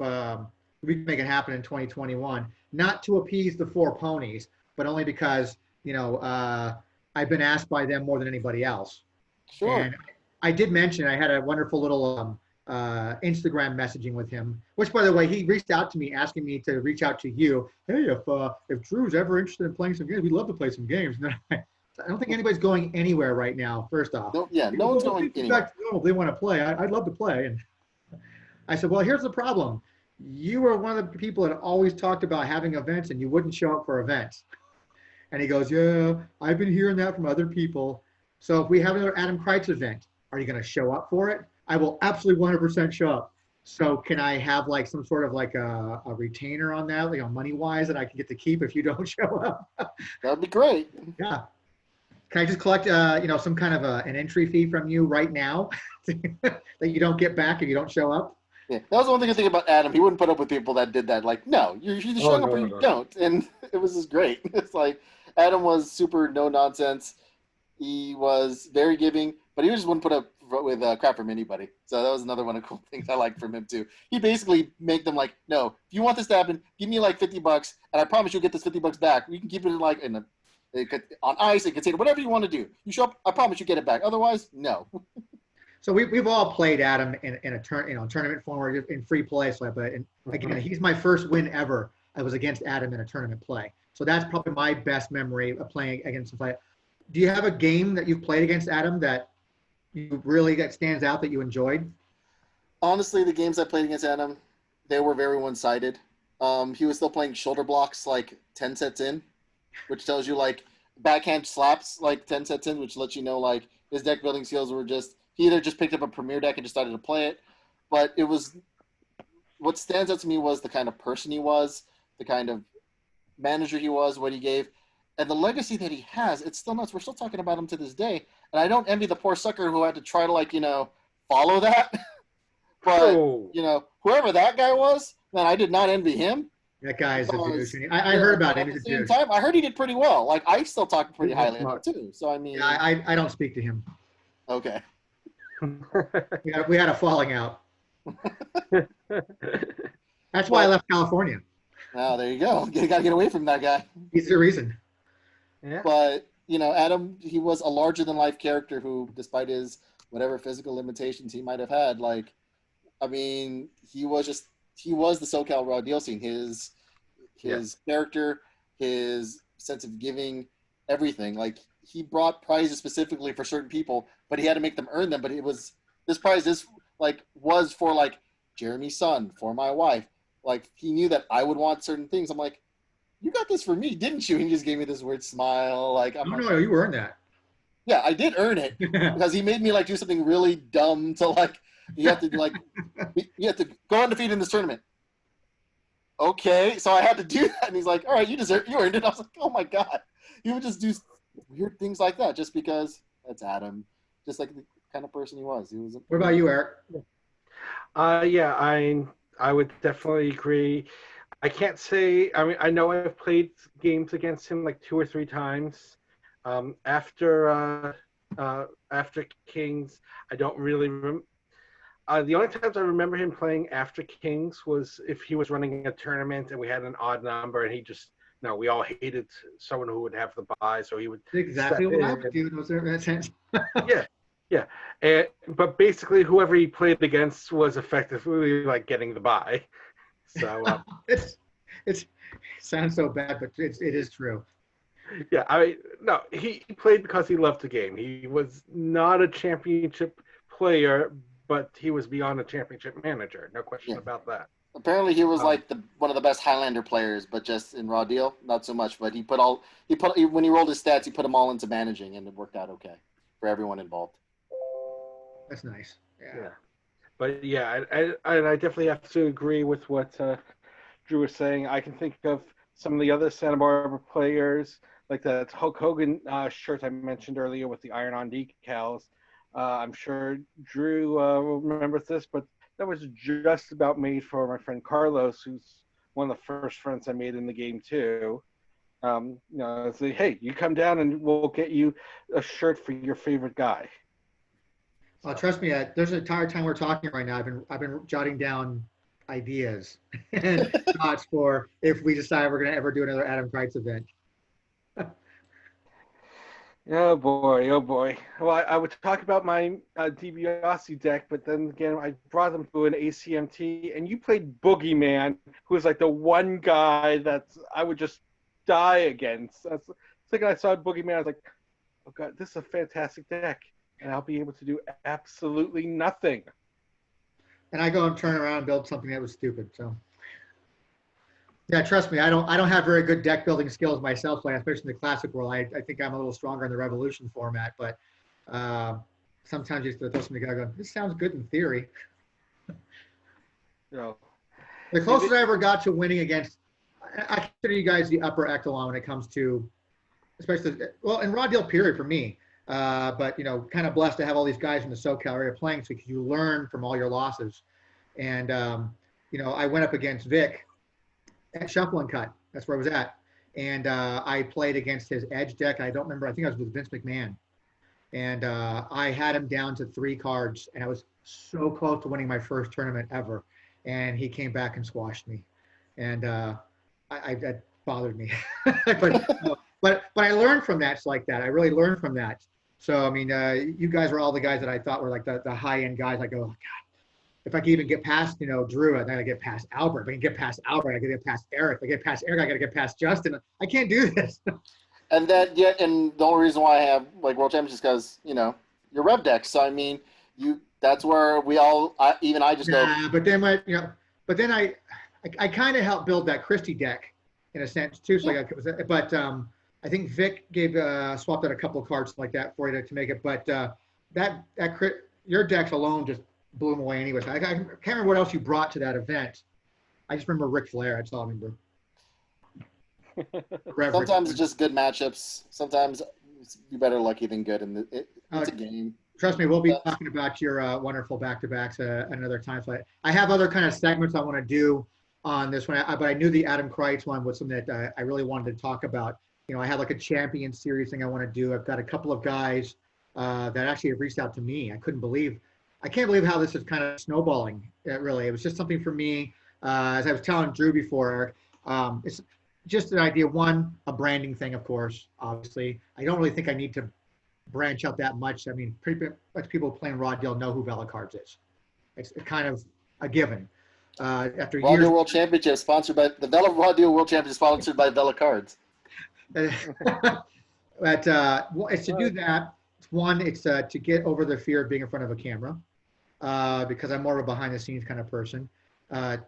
we can make it happen in 2021, not to appease the 4 ponies, but only because I've been asked by them more than anybody else. Sure. And I did mention I had a wonderful little Instagram messaging with him, which, by the way, he reached out to me asking me to reach out to you. Hey, if Drew's ever interested in playing some games, we'd love to play some games. I don't think anybody's going anywhere right now, first off. No one's going anywhere. If they want to play, I'd love to play. And I said, well, here's the problem. You were one of the people that always talked about having events, and you wouldn't show up for events. And he goes, yeah, I've been hearing that from other people. So if we have another Adam Kreitz event, are you going to show up for it? I will absolutely 100% show up. So can I have like some sort of like a retainer on that, money-wise, that I can get to keep if you don't show up? That'd be great. Yeah. Can I just collect, some kind of an entry fee from you right now that you don't get back if you don't show up? Yeah, that was the one thing I think about Adam. He wouldn't put up with people that did that. Like, no, you're either showing up or you don't. And it was just great. It's like Adam was super no nonsense. He was very giving, but he just wouldn't put up with crap from anybody. So that was another one of the cool things I liked from him too. He basically made them like, no, if you want this to happen, give me like $50, and I promise you'll get this $50 back. You can keep it on ice, in container, whatever you want to do. You show up, I promise you get it back. Otherwise, no. So we've all played Adam in a tournament form or in free play. So, but again, he's my first win ever. I was against Adam in a tournament play. So that's probably my best memory of playing against him. Do you have a game that you've played against Adam that stands out that you enjoyed? Honestly, the games I played against Adam, they were very one-sided. He was still playing shoulder blocks like 10 sets in, which tells you like backhand slaps like 10 sets in, which lets you know like his deck building skills were just, he either just picked up a premier deck and just started to play it. But it was, what stands out to me was the kind of person he was, the kind of manager he was, what he gave, and the legacy that he has. It's still nuts. We're still talking about him to this day. And I don't envy the poor sucker who had to try to follow that. But, whoever that guy was, man, I did not envy him. That guy is a douche. I heard about him. At the same time, I heard he did pretty well. Like, I still talk pretty highly of him, too. So, I mean. Yeah, I don't speak to him. Okay. We had a falling out. That's why I left California. Oh, there you go. You gotta get away from that guy. He's the reason. Yeah. But Adam, he was a larger than life character who, despite his whatever physical limitations he might have had, like, I mean, he was the SoCal Raw deal scene. His character, his sense of giving, everything. Like, he brought prizes specifically for certain people, but he had to make them earn them. But this prize was for like Jeremy's son, for my wife. Like, he knew that I would want certain things. I'm like, you got this for me, didn't you? And he just gave me this weird smile. Like, No, you earned that. Yeah, I did earn it because he made me like do something really dumb to like. You have to go undefeated in this tournament. Okay, so I had to do that, and he's like, "All right, you earned it." I was like, "Oh my god!" He would just do weird things like that just because that's Adam, just like the kind of person he was. What about you, Eric? Yeah, I would definitely agree. I can't say. I mean, I know I've played games against him like 2 or 3 times. After Kings, I don't really remember. The only times I remember him playing after Kings was if he was running a tournament and we had an odd number, and we all hated someone who would have the bye, so he would exactly what I would do in that sense. Yeah. But basically, whoever he played against was effectively like getting the bye. So it sounds so bad, but it is true. Yeah, he played because he loved the game. He was not a championship player, but he was beyond a championship manager. No question about that. Apparently, he was like one of the best Highlander players, but just in Raw Deal, not so much. But when he rolled his stats, he put them all into managing, and it worked out okay for everyone involved. That's nice. Yeah. But yeah, I definitely have to agree with what Drew was saying. I can think of some of the other Santa Barbara players, like that Hulk Hogan shirt I mentioned earlier with the iron-on decals. I'm sure Drew will remember this, but that was just about made for my friend Carlos, who's one of the first friends I made in the game too. Say, hey, you come down and we'll get you a shirt for your favorite guy. Trust me, there's an entire time we're talking right now. I've been jotting down ideas and thoughts for if we decide we're going to ever do another Adam Kreitz event. Oh boy. Well, I would talk about my DiBiase deck, but then again, I brought them to an ACMT, and you played Boogeyman, who was like the one guy that I would just die against. The second I saw Boogeyman, I was like, oh god, this is a fantastic deck, and I'll be able to do absolutely nothing. And I go and turn around and build something that was stupid. So, yeah, trust me, I don't have very good deck building skills myself, especially in the classic world. I think I'm a little stronger in the Revolution format, but sometimes you throw something together, go, this sounds good in theory. No. The closest I ever got to winning against, I consider you guys the upper echelon when it comes to, especially, well, in Raw Deal period for me. But kind of blessed to have all these guys in the SoCal area playing, so you learn from all your losses. And I went up against Vic at Shuffle and Cut. That's where I was at. And I played against his Edge deck. I don't remember. I think I was with Vince McMahon. And I had him down to 3 cards, and I was so close to winning my first tournament ever. And he came back and squashed me, and that bothered me. But I learned from that. Like that, I really learned from that. So, I mean, you guys were all the guys that I thought were like the high-end guys. I go, oh, God, if I can even get past, Drew, I got to get past Albert. If I can get past Albert, I got to get past Eric. If I get past Eric, I got to get past Justin. I can't do this. And the only reason why I have like World Championships is because, your rev decks. So, I mean, that's where we all, I just go. But then I kind of helped build that Christie deck in a sense too. So I think Vic swapped out a couple of cards like that for you to make it. But your decks alone just blew them away anyway. So I can't remember what else you brought to that event. I just remember Ric Flair. That's all I remember. Sometimes it's just good matchups. Sometimes you're better lucky than good. And it's a game. Trust me, we'll be talking about your wonderful back-to-backs another time. So I have other kind of segments I want to do on this one. But I knew the Adam Kreitz one was something that I really wanted to talk about. I have like a champion series thing I want to do. I've got a couple of guys that actually have reached out to me. I can't believe how this is kind of snowballing. It was just something for me. As I was telling Drew before, It's just an idea. One, a branding thing, of course, obviously. I don't really think I need to branch out that much. I mean, pretty much people playing Raw Deal know who VelaCards is. It's kind of a given. After Raw years, Deal World Championship sponsored by the Raw Deal World Championship sponsored by VelaCards. but it's to do that. One, it's to get over the fear of being in front of a camera, because I'm more of a behind-the-scenes kind of person.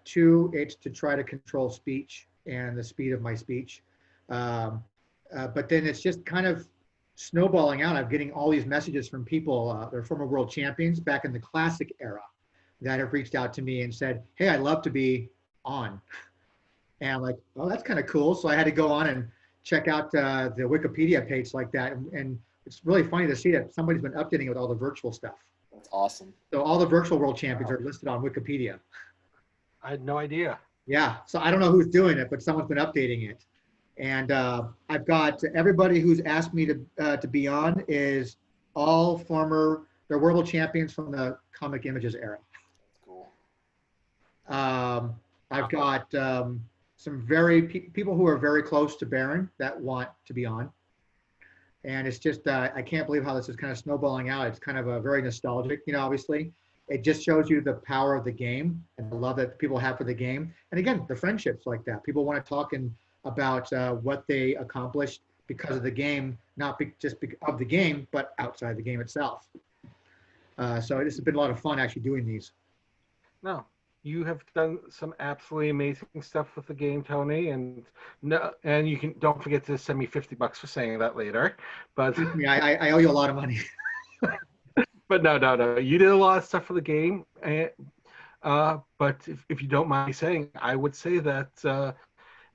Two, it's to try to control speech and the speed of my speech. But then it's just kind of snowballing out. I'm getting all these messages from people, they're former world champions back in the classic era, that have reached out to me and said, hey, I'd love to be on. And I'm like, oh, that's kind of cool. So I had to go on and check out the Wikipedia page like that. And it's really funny to see that somebody's been updating it with all the virtual stuff. That's awesome. So all the virtual world champions are listed on Wikipedia. I had no idea. Yeah, so I don't know who's doing it, but someone's been updating it. And I've got everybody who's asked me to be on is all they're world champions from the Comic Images era. Cool. I've got some people who are very close to Baron that want to be on. And it's just, I can't believe how this is kind of snowballing out. It's kind of a very nostalgic, obviously. It just shows you the power of the game and the love that people have for the game. And again, the friendships like that. People want to talk about what they accomplished because of the game, not just of the game, but outside the game itself. So this has been a lot of fun actually doing these. No, you have done some absolutely amazing stuff with the game, Tony, and don't forget to send me $50 for saying that later. But I owe you a lot of money. But no, you did a lot of stuff for the game. But if you don't mind me saying, I would say that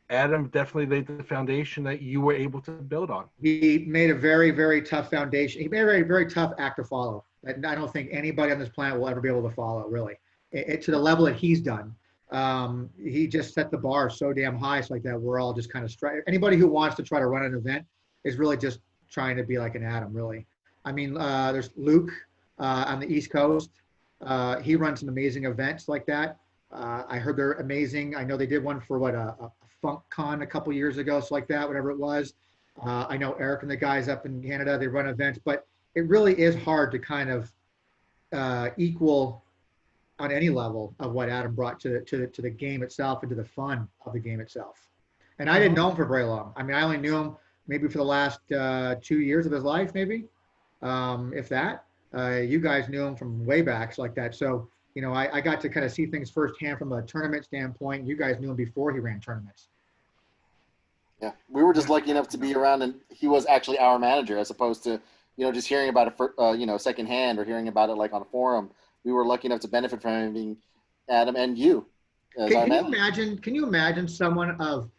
Adam definitely laid the foundation that you were able to build on. He made a very, very tough foundation. He made a very, very tough act to follow. I don't think anybody on this planet will ever be able to follow, really. To the level that he's done. He just set the bar so damn high. It's like that we're all just kind of anybody who wants to try to run an event is really just trying to be like an Adam, really. I mean, there's Luke on the East Coast. He runs some amazing events like that. I heard they're amazing. I know they did one for a Funk Con a couple years ago, so like that, whatever it was. I know Eric and the guys up in Canada, they run events, but it really is hard to kind of equal on any level of what Adam brought to the game itself and to the fun of the game itself. And I didn't know him for very long. I mean, I only knew him maybe for the last 2 years of his life, maybe, if that. You guys knew him from way back, so like that. So, I got to kind of see things firsthand from a tournament standpoint. You guys knew him before he ran tournaments. Yeah, we were just lucky enough to be around, and he was actually our manager, as opposed to, just hearing about it secondhand or hearing about it like on a forum. We were lucky enough to benefit from him being Adam and you. Can you imagine someone of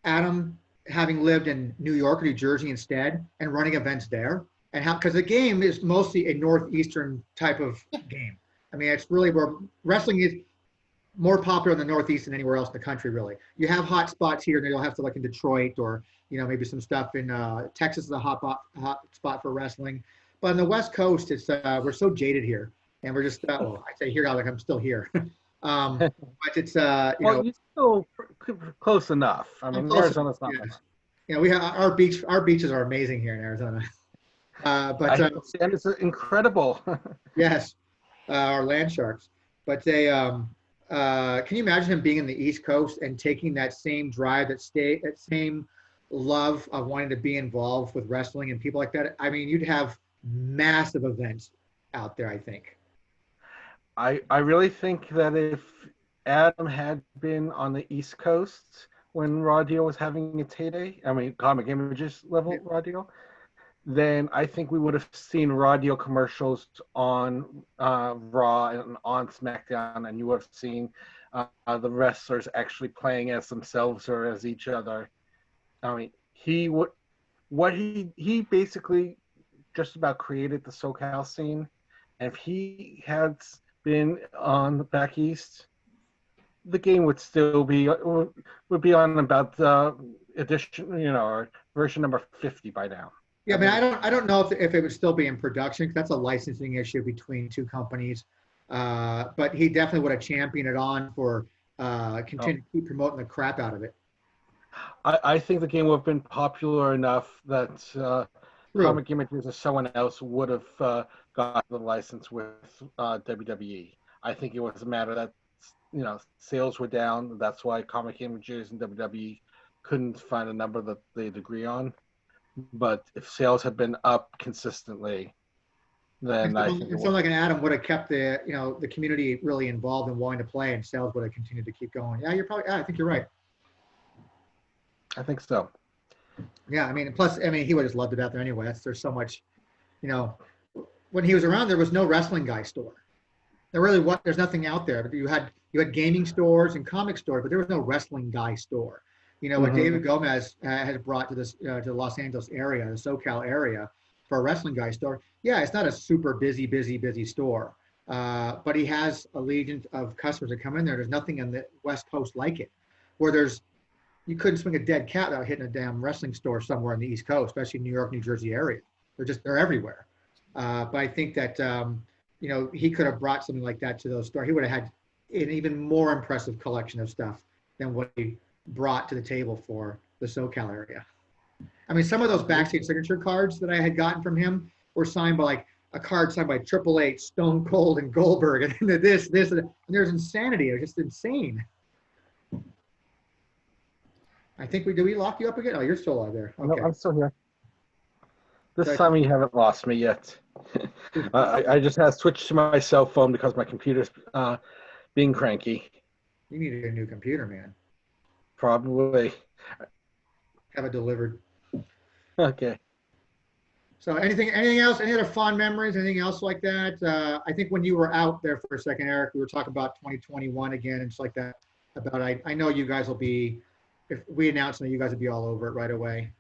Adam having lived in New York or New Jersey instead and running events there? And because the game is mostly a Northeastern type of game. I mean, it's really where wrestling is more popular in the Northeast than anywhere else in the country, really. You have hot spots here, and you'll have to like in Detroit or, maybe some stuff in Texas is a hot spot for wrestling. But on the West Coast, it's we're so jaded here, and we're just I say here like I'm still here. But it's you're still close enough. I mean, Arizona's not much. We have our beaches are amazing here in Arizona. And it's incredible. Yes, our land sharks. But they can you imagine him being in the East Coast and taking that same drive, that same love of wanting to be involved with wrestling and people like that? I mean, you'd have massive events out there, I think. I really think that if Adam had been on the East Coast when Raw Deal was having its heyday, I mean, Comic Images level Raw Deal, then I think we would have seen Raw Deal commercials on Raw and on SmackDown, and you would have seen the wrestlers actually playing as themselves or as each other. I mean, he basically just about created the SoCal scene. And if he had been on the back east, the game would still be on about edition, or version number 50 by now. Yeah, I mean, I don't know if it would still be in production, because that's a licensing issue between two companies. But he definitely would have championed it on for continue to keep promoting the crap out of it. I think the game would have been popular enough that Comic Images or someone else would have got the license with WWE. I think it was a matter that sales were down. That's why Comic Images and WWE couldn't find a number that they'd agree on. But if sales had been up consistently, then I think someone like an Adam would have kept the the community really involved and wanting to play, and sales would have continued to keep going. Yeah, I think you're right. I think so. Yeah, I mean, plus, I mean, he would have loved it out there anyway. There's so much, when he was around, there was no wrestling guy store. There really was. There's nothing out there. But you had gaming stores and comic stores, but there was no wrestling guy store. What David Gomez has brought to this to the Los Angeles area, the SoCal area, for a wrestling guy store. Yeah, it's not a super busy store, but he has a legion of customers that come in there. There's nothing on the West Coast like it, where you couldn't swing a dead cat without hitting a damn wrestling store somewhere on the East Coast, especially New York, New Jersey area. They're everywhere. But I think that, he could have brought something like that to those stores. He would have had an even more impressive collection of stuff than what he brought to the table for the SoCal area. I mean, some of those backstage signature cards that I had gotten from him were signed by like a card signed by Triple H, Stone Cold, and Goldberg, and this, and there's insanity. It was just insane. I think did we lock you up again? Oh, you're still out there. Okay. No, I'm still here. This time you haven't lost me yet. I just had to switch to my cell phone because my computer's being cranky. You need a new computer, man. Probably. Have it delivered. Okay. So anything else? Any other fond memories? Anything else like that? I think when you were out there for a second, Eric, we were talking about 2021 again and just like that. I know you guys will be, if we announce that, you guys will be all over it right away.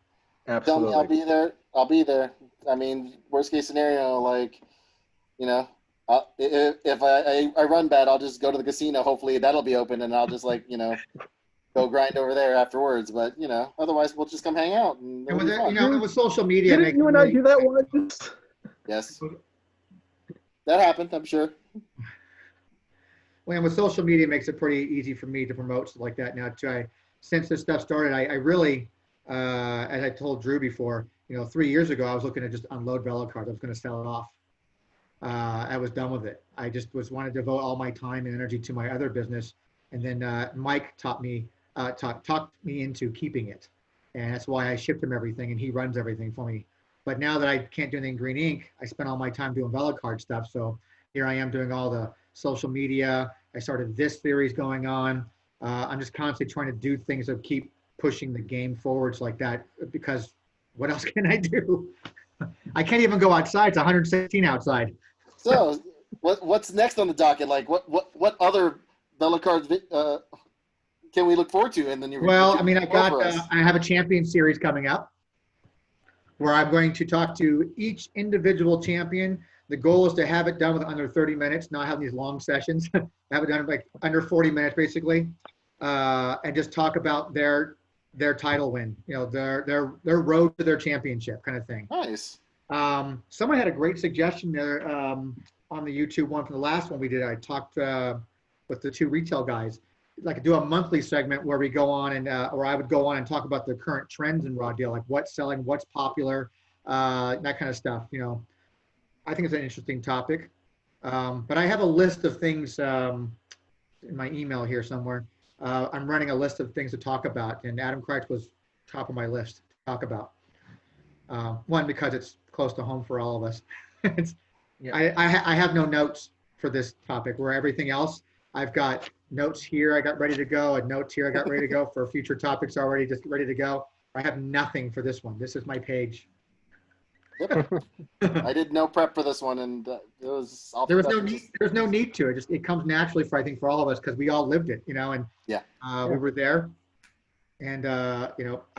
Absolutely. Tell me I'll be there. I mean, worst case scenario, if I run bad, I'll just go to the casino. Hopefully that'll be open, and I'll just go grind over there afterwards. But otherwise we'll just come hang out. And with social media, didn't you and I do that once? Yes, that happened. I'm sure. Well, and with social media, it makes it pretty easy for me to promote stuff like that now. Since this stuff started, I really, as I told Drew before, 3 years ago, I was looking to just unload VelaCards. I was going to sell it off. I was done with it. I just wanted to devote all my time and energy to my other business. And then Mike talked me into keeping it. And that's why I shipped him everything, and he runs everything for me. But now that I can't do anything green ink, I spend all my time doing VelaCard stuff. So here I am doing all the social media. I started this series going on. I'm just constantly trying to do things that keep pushing the game forwards like that, because what else can I do? I can't even go outside. It's 116 outside. So what's next on the docket? Like what other VelaCards can we look forward to in the near future? Well, I mean, I have a champion series coming up where I'm going to talk to each individual champion. The goal is to have it done with under 30 minutes, not have these long sessions. Have it done like under 40 minutes, basically, and just talk about their title win, their road to their championship kind of thing. Nice. Someone had a great suggestion there on the YouTube one from the last one we did. I talked with the two retail guys, like do a monthly segment where we go on and or I would go on and talk about the current trends in raw deal, like what's selling, what's popular, that kind of stuff. I think it's an interesting topic. But I have a list of things in my email here somewhere. I'm running a list of things to talk about, and Adam Kreitz was top of my list to talk about. One, because it's close to home for all of us. I have no notes for this topic, where everything else, I've got notes here I got ready to go, and notes here I got ready to go for future topics already just ready to go. I have nothing for this one. This is my page. Yep. I did no prep for this one, and it was. There was no need to. It comes naturally for, I think, for all of us, because we all lived it, and we were there. And I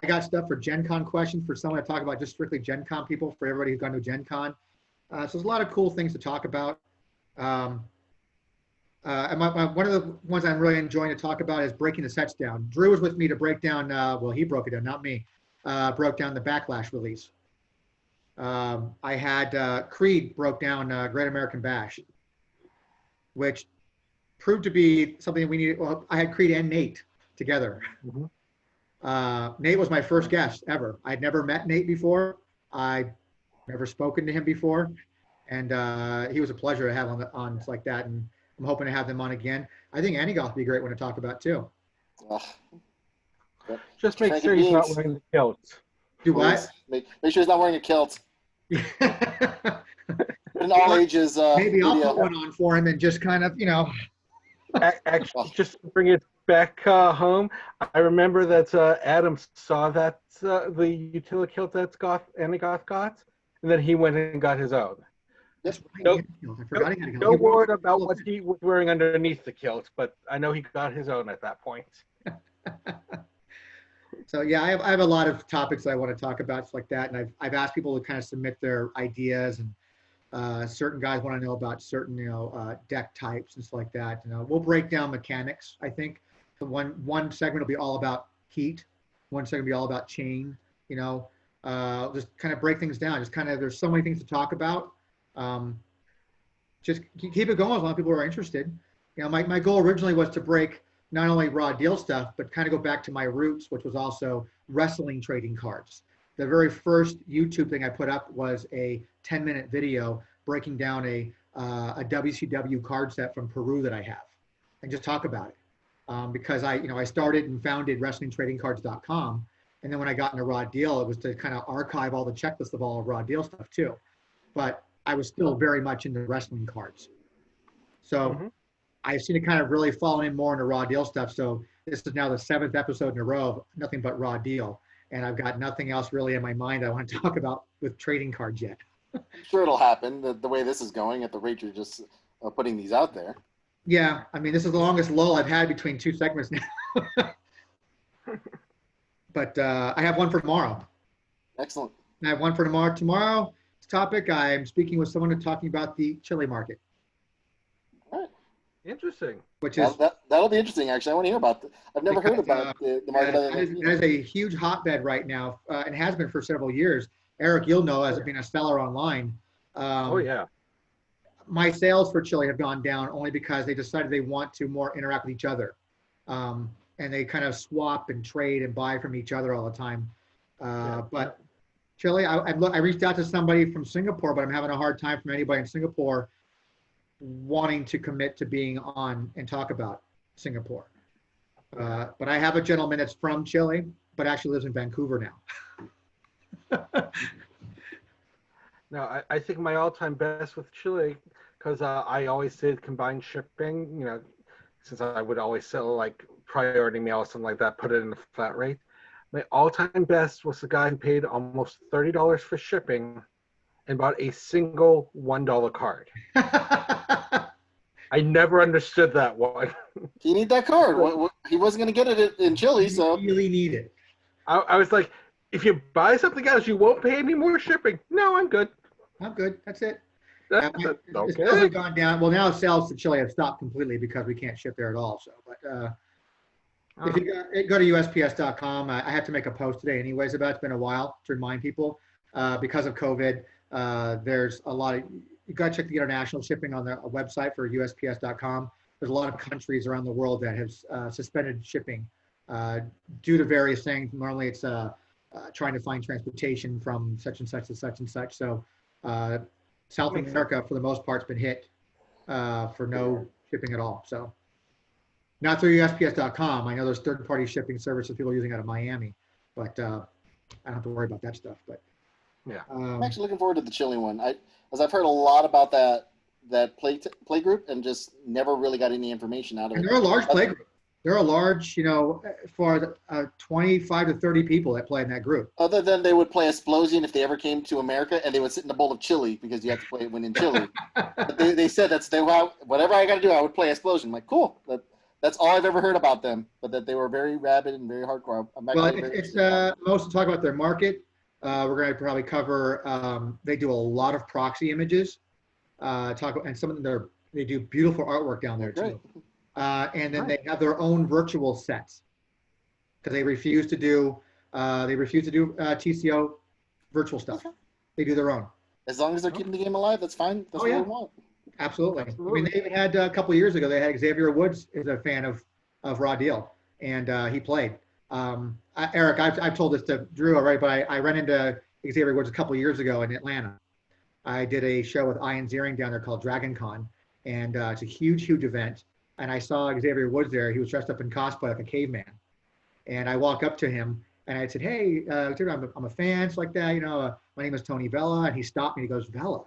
got stuff for Gen Con questions for someone to talk about, just strictly Gen Con people, for everybody who's gone to Gen Con. So there's a lot of cool things to talk about. And one of the ones I'm really enjoying to talk about is breaking the sets down. Drew was with me to break down. Well, he broke it down, not me. Broke down the Backlash release. I had Creed broke down Great American Bash, which proved to be something we needed. Well, I had Creed and Nate together. Nate was my first guest ever. I'd never met Nate before. I'd never spoken to him before. And he was a pleasure to have on like that. And I'm hoping to have them on again. I think Anigoth would be a great one to talk about too. Just make sure he's not wearing the kilt. Do what? Make sure he's not wearing a kilt. In all ages. Maybe I'll put one on for him and just kind of, Actually, just to bring it back home, I remember that Adam saw that the utility kilt that Anigoth got, and then he went and got his own. That's right. Nope. I forgot he had a kilt. No word about what he was wearing underneath the kilt, but I know he got his own at that point. So yeah, I have a lot of topics that I want to talk about, stuff like that, and I've asked people to kind of submit their ideas, and certain guys want to know about certain deck types and stuff like that. We'll break down mechanics. I think one segment will be all about heat, one segment will be all about chain. Just kind of break things down. Just kind of there's so many things to talk about. Just keep it going as long as people are interested. My goal originally was to break not only raw deal stuff, but kind of go back to my roots, which was also wrestling trading cards. The very first YouTube thing I put up was a 10-minute video breaking down a WCW card set from Peru that I have, and just talk about it. Because I started and founded WrestlingTradingCards.com, and then when I got into Raw Deal, it was to kind of archive all the checklists of all of Raw Deal stuff too. But I was still very much into wrestling cards. So I've seen it kind of really falling in more into Raw Deal stuff. So this is now the 7th episode in a row of nothing but Raw Deal. And I've got nothing else really in my mind I want to talk about with trading cards yet. I'm sure it'll happen the way this is going at the rate you're just putting these out there. Yeah, I mean, this is the longest lull I've had between two segments now. But I have one for tomorrow. Excellent. I have one for tomorrow. Tomorrow's topic, I'm speaking with someone and talking about the chili market. All right. Interesting. Which is that'll be interesting. Actually, I want to hear about that. I've never heard about the market. That is a huge hotbed right now, and has been for several years. Eric, you'll know, as being a seller online. Oh yeah. My sales for chili have gone down only because they decided they want to more interact with each other, and they kind of swap and trade and buy from each other all the time. But chili, I reached out to somebody from Singapore, but I'm having a hard time from anybody in Singapore wanting to commit to being on and talk about Singapore. But I have a gentleman that's from Chile, but actually lives in Vancouver now. No, I think my all-time best with Chile, because I always did combined shipping, since I would always sell like priority mail or something like that, put it in a flat rate. My all-time best was the guy who paid almost $30 for shipping and bought a single $1 card. I never understood that one. He need that card. He wasn't going to get it in Chile, so. You really need it. I was like, if you buy something else, you won't pay any more shipping. No, I'm good. I'm good. That's it. Okay. Sales have gone down. Well, now sales to Chile have stopped completely because we can't ship there at all. So, but if you go to USPS.com, I have to make a post today anyways about it. It's been a while to remind people because of COVID. There's a lot of, you got to check the international shipping on the website for USPS.com. There's a lot of countries around the world that have suspended shipping due to various things. Normally it's trying to find transportation from such and such to such and such. So South America, for the most part, has been hit for no shipping at all. So not through USPS.com. I know there's third-party shipping services people are using out of Miami, but I don't have to worry about that stuff. But yeah, I'm actually looking forward to the Chile one. As I've heard a lot about that play group and just never really got any information out of it. And they're a large play group. They're a large, for 25 to 30 people that play in that group. Other than they would play Explosion if they ever came to America, and they would sit in a bowl of chili because you have to play it when in Chile. But they said whatever I got to do, I would play Explosion. I'm like, cool. That's all I've ever heard about them, but that they were very rabid and very hardcore. It's most to talk about their market. We're going to probably cover. They do a lot of proxy images. And some of them they do beautiful artwork down there too. And then they have their own virtual sets because they refuse to do TCO virtual stuff. They do their own. As long as they're keeping the game alive, that's fine. That's what we want. Absolutely. I Absolutely. mean, they even had a couple of years ago. They had Xavier Woods is a fan of Raw Deal, and he played. Eric, I've told this to Drew already, but I ran into Xavier Woods a couple of years ago in Atlanta. I did a show with Ian Ziering down there called Dragon Con, and it's a huge, huge event. And I saw Xavier Woods there. He was dressed up in cosplay like a caveman. And I walk up to him and I said, "Hey, I'm a fan, it's like that. My name is Tony Vela." And he stopped me. He goes, "Vela."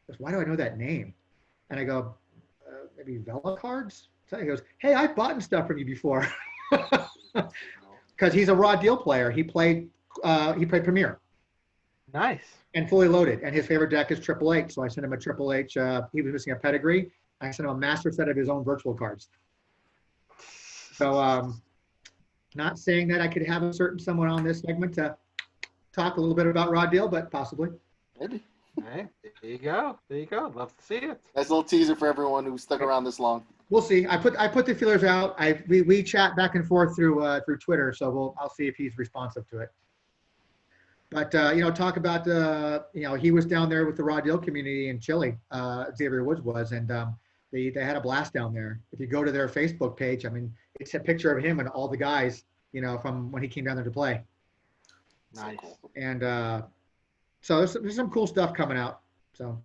He goes, "Why do I know that name?" And I go, "Maybe VelaCards?" So he goes, "Hey, I've bought stuff from you before." Because he's a Raw Deal player. He played Premier. Nice. And Fully Loaded. And his favorite deck is Triple H. So I sent him a Triple H. He was missing a pedigree. I sent him a master set of his own virtual cards. So not saying that I could have a certain someone on this segment to talk a little bit about Raw Deal, but possibly. Maybe. Hey, there you go. There you go. Love to see it. Nice little teaser for everyone who stuck around this long. We'll see. I put the feelers out. We chat back and forth through Twitter, so I'll see if he's responsive to it. But talk about he was down there with the Raw Deal community in Chile. Xavier Woods was, and they had a blast down there. If you go to their Facebook page, I mean, it's a picture of him and all the guys, from when he came down there to play. Nice. And so there's some cool stuff coming out. So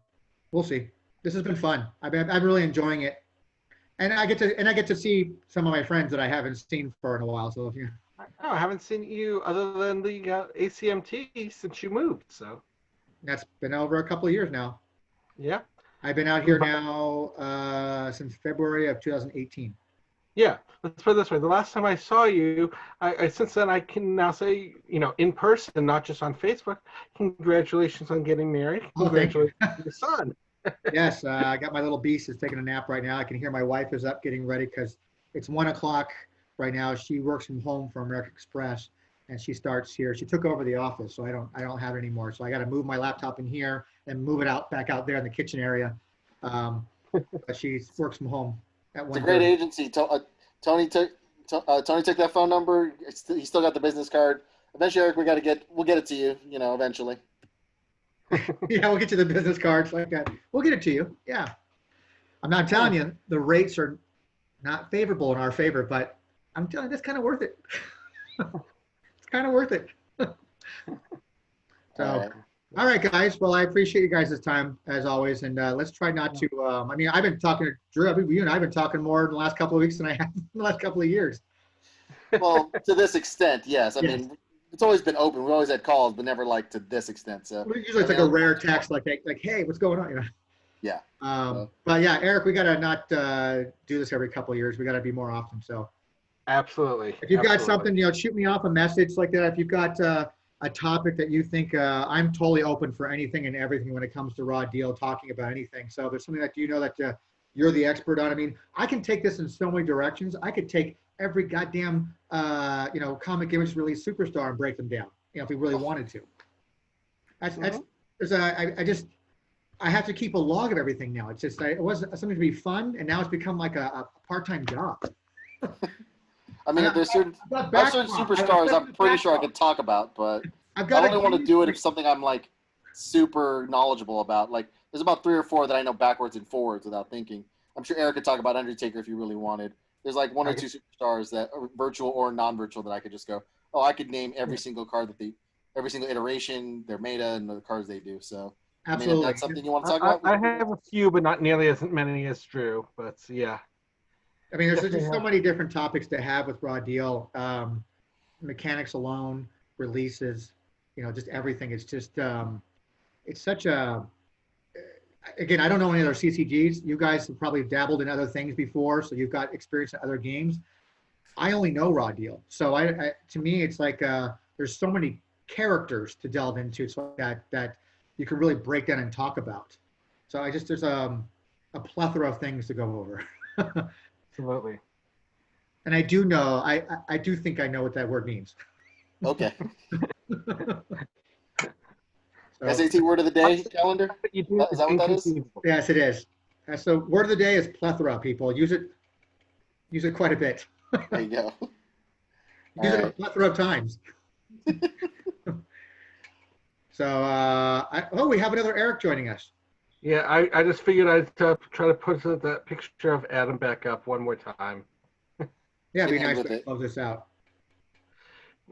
we'll see. This has been fun. I'm really enjoying it, and I get to see some of my friends that I haven't seen for in a while. So I haven't seen you other than the ACMT since you moved. So that's been over a couple of years now. Yeah. I've been out here now since February of 2018. Yeah, let's put it this way. The last time I saw you, I since then I can now say, in person, not just on Facebook, congratulations on getting married. Congratulations on your son. Yes, I got my little beast is taking a nap right now. I can hear my wife is up getting ready because it's 1:00 right now. She works from home for American Express, and she starts here. She took over the office, so I don't have it anymore. So I got to move my laptop in here and move it back out there in the kitchen area. But she works from home at 1:30. It's a great agency. Tony took that phone number. He still got the business card. Eventually, Eric, we'll get it to you. Eventually. Yeah, we'll get you the business cards like that. We'll get it to you. Yeah, I'm not telling you the rates are not favorable in our favor, but I'm telling you that's kind of worth it. It's kind of worth it. So, all right, guys. Well, I appreciate you guys' time as always, and let's try not to. I've been talking to Drew. You and I've been talking more in the last couple of weeks than I have in the last couple of years. Well, to this extent, yes. I mean, it's always been open. We've always had calls, but never like to this extent. So usually it's like a rare text, like, "Hey, what's going on?" Yeah. But yeah, Eric, we gotta not do this every couple of years. We gotta be more often. So. Absolutely. If you've got something, shoot me off a message like that. If you've got a topic that you think, I'm totally open for anything and everything when it comes to Raw Deal, talking about anything. So if there's something that that you're the expert on. I mean, I can take this in so many directions. I could take every goddamn, comic image release superstar and break them down, if we really wanted to. I have to keep a log of everything now. It's just, it wasn't something to be fun, and now it's become like a part-time job. I mean, there's certain superstars I'm pretty sure I could talk about, but I only want to do it if something I'm like super knowledgeable about. Like, there's about 3 or 4 that I know backwards and forwards without thinking. I'm sure Eric could talk about Undertaker if you really wanted. There's like 1 or 2 superstars that are virtual or non-virtual that I could just go, I could name every single card every single iteration, their meta, and the cards they do. So, absolutely. I mean, if that's something you want to talk about? I have a few, but not nearly as many as Drew. But yeah. I mean, there's just so many different topics to have with Raw Deal. Mechanics alone, releases, just everything. It's just, it's such a, again, I don't know any other CCGs. You guys have probably dabbled in other things before, so you've got experience in other games. I only know Raw Deal. So to me, it's like there's so many characters to delve into so that you can really break down and talk about. So there's a plethora of things to go over. Absolutely. And I do know, I do think I know what that word means. Okay. SAT word of the day calendar? Is that what that is? Yes, it is. So word of the day is plethora, people. Use it quite a bit. There you go. Use it a plethora of times. So, we have another Eric joining us. Yeah, I just figured I'd try to put that picture of Adam back up one more time. Yeah, it'd be Get in nice with to it. close this out.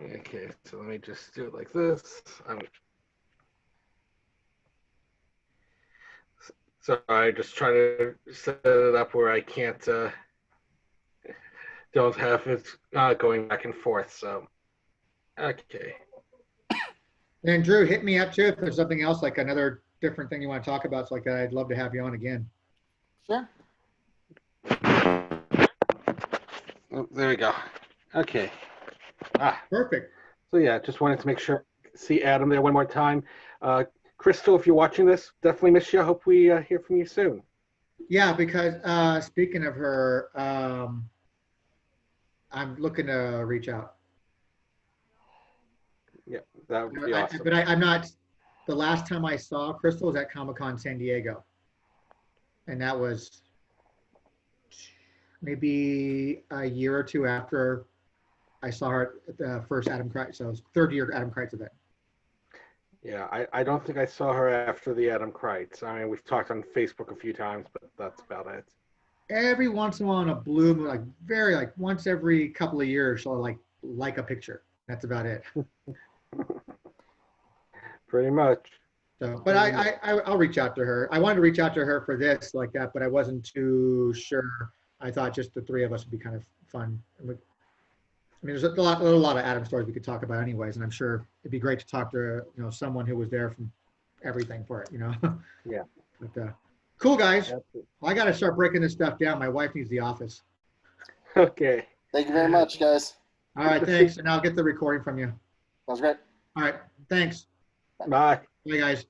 Okay, so let me just do it like this. So I just try to set it up where I can't, don't have it going back and forth. So, okay. And Drew, hit me up too if there's something else, like another different thing you want to talk about. So like that, I'd love to have you on again. Sure. Oh, there we go. Okay. Perfect. So yeah, just wanted to make sure see Adam there one more time. Crystal, if you're watching this, definitely miss you. I hope we hear from you soon. Yeah, because speaking of her, I'm looking to reach out. Yeah, that would be awesome. But I'm not. The last time I saw Crystal was at Comic-Con San Diego, and that was maybe a year or two after I saw her at the first Adam Kreitz. So it was third year Adam Kreitz event. Yeah, I don't think I saw her after the Adam Kreitz. I mean, we've talked on Facebook a few times, but that's about it. Every once in a while on a blue moon, like once every couple of years, she'll like a picture. That's about it. Pretty much. So, but I'll reach out to her. I wanted to reach out to her for this like that, but I wasn't too sure. I thought just the three of us would be kind of fun. I mean, there's a lot of Adam stories we could talk about anyways, and I'm sure it'd be great to talk to someone who was there from everything for it. Yeah. But cool guys. Absolutely. Well, I got to start breaking this stuff down. My wife needs the office. Okay. Thank you very much, guys. All right, thanks, and I'll get the recording from you. That was great. All right, thanks. Bye. Bye guys.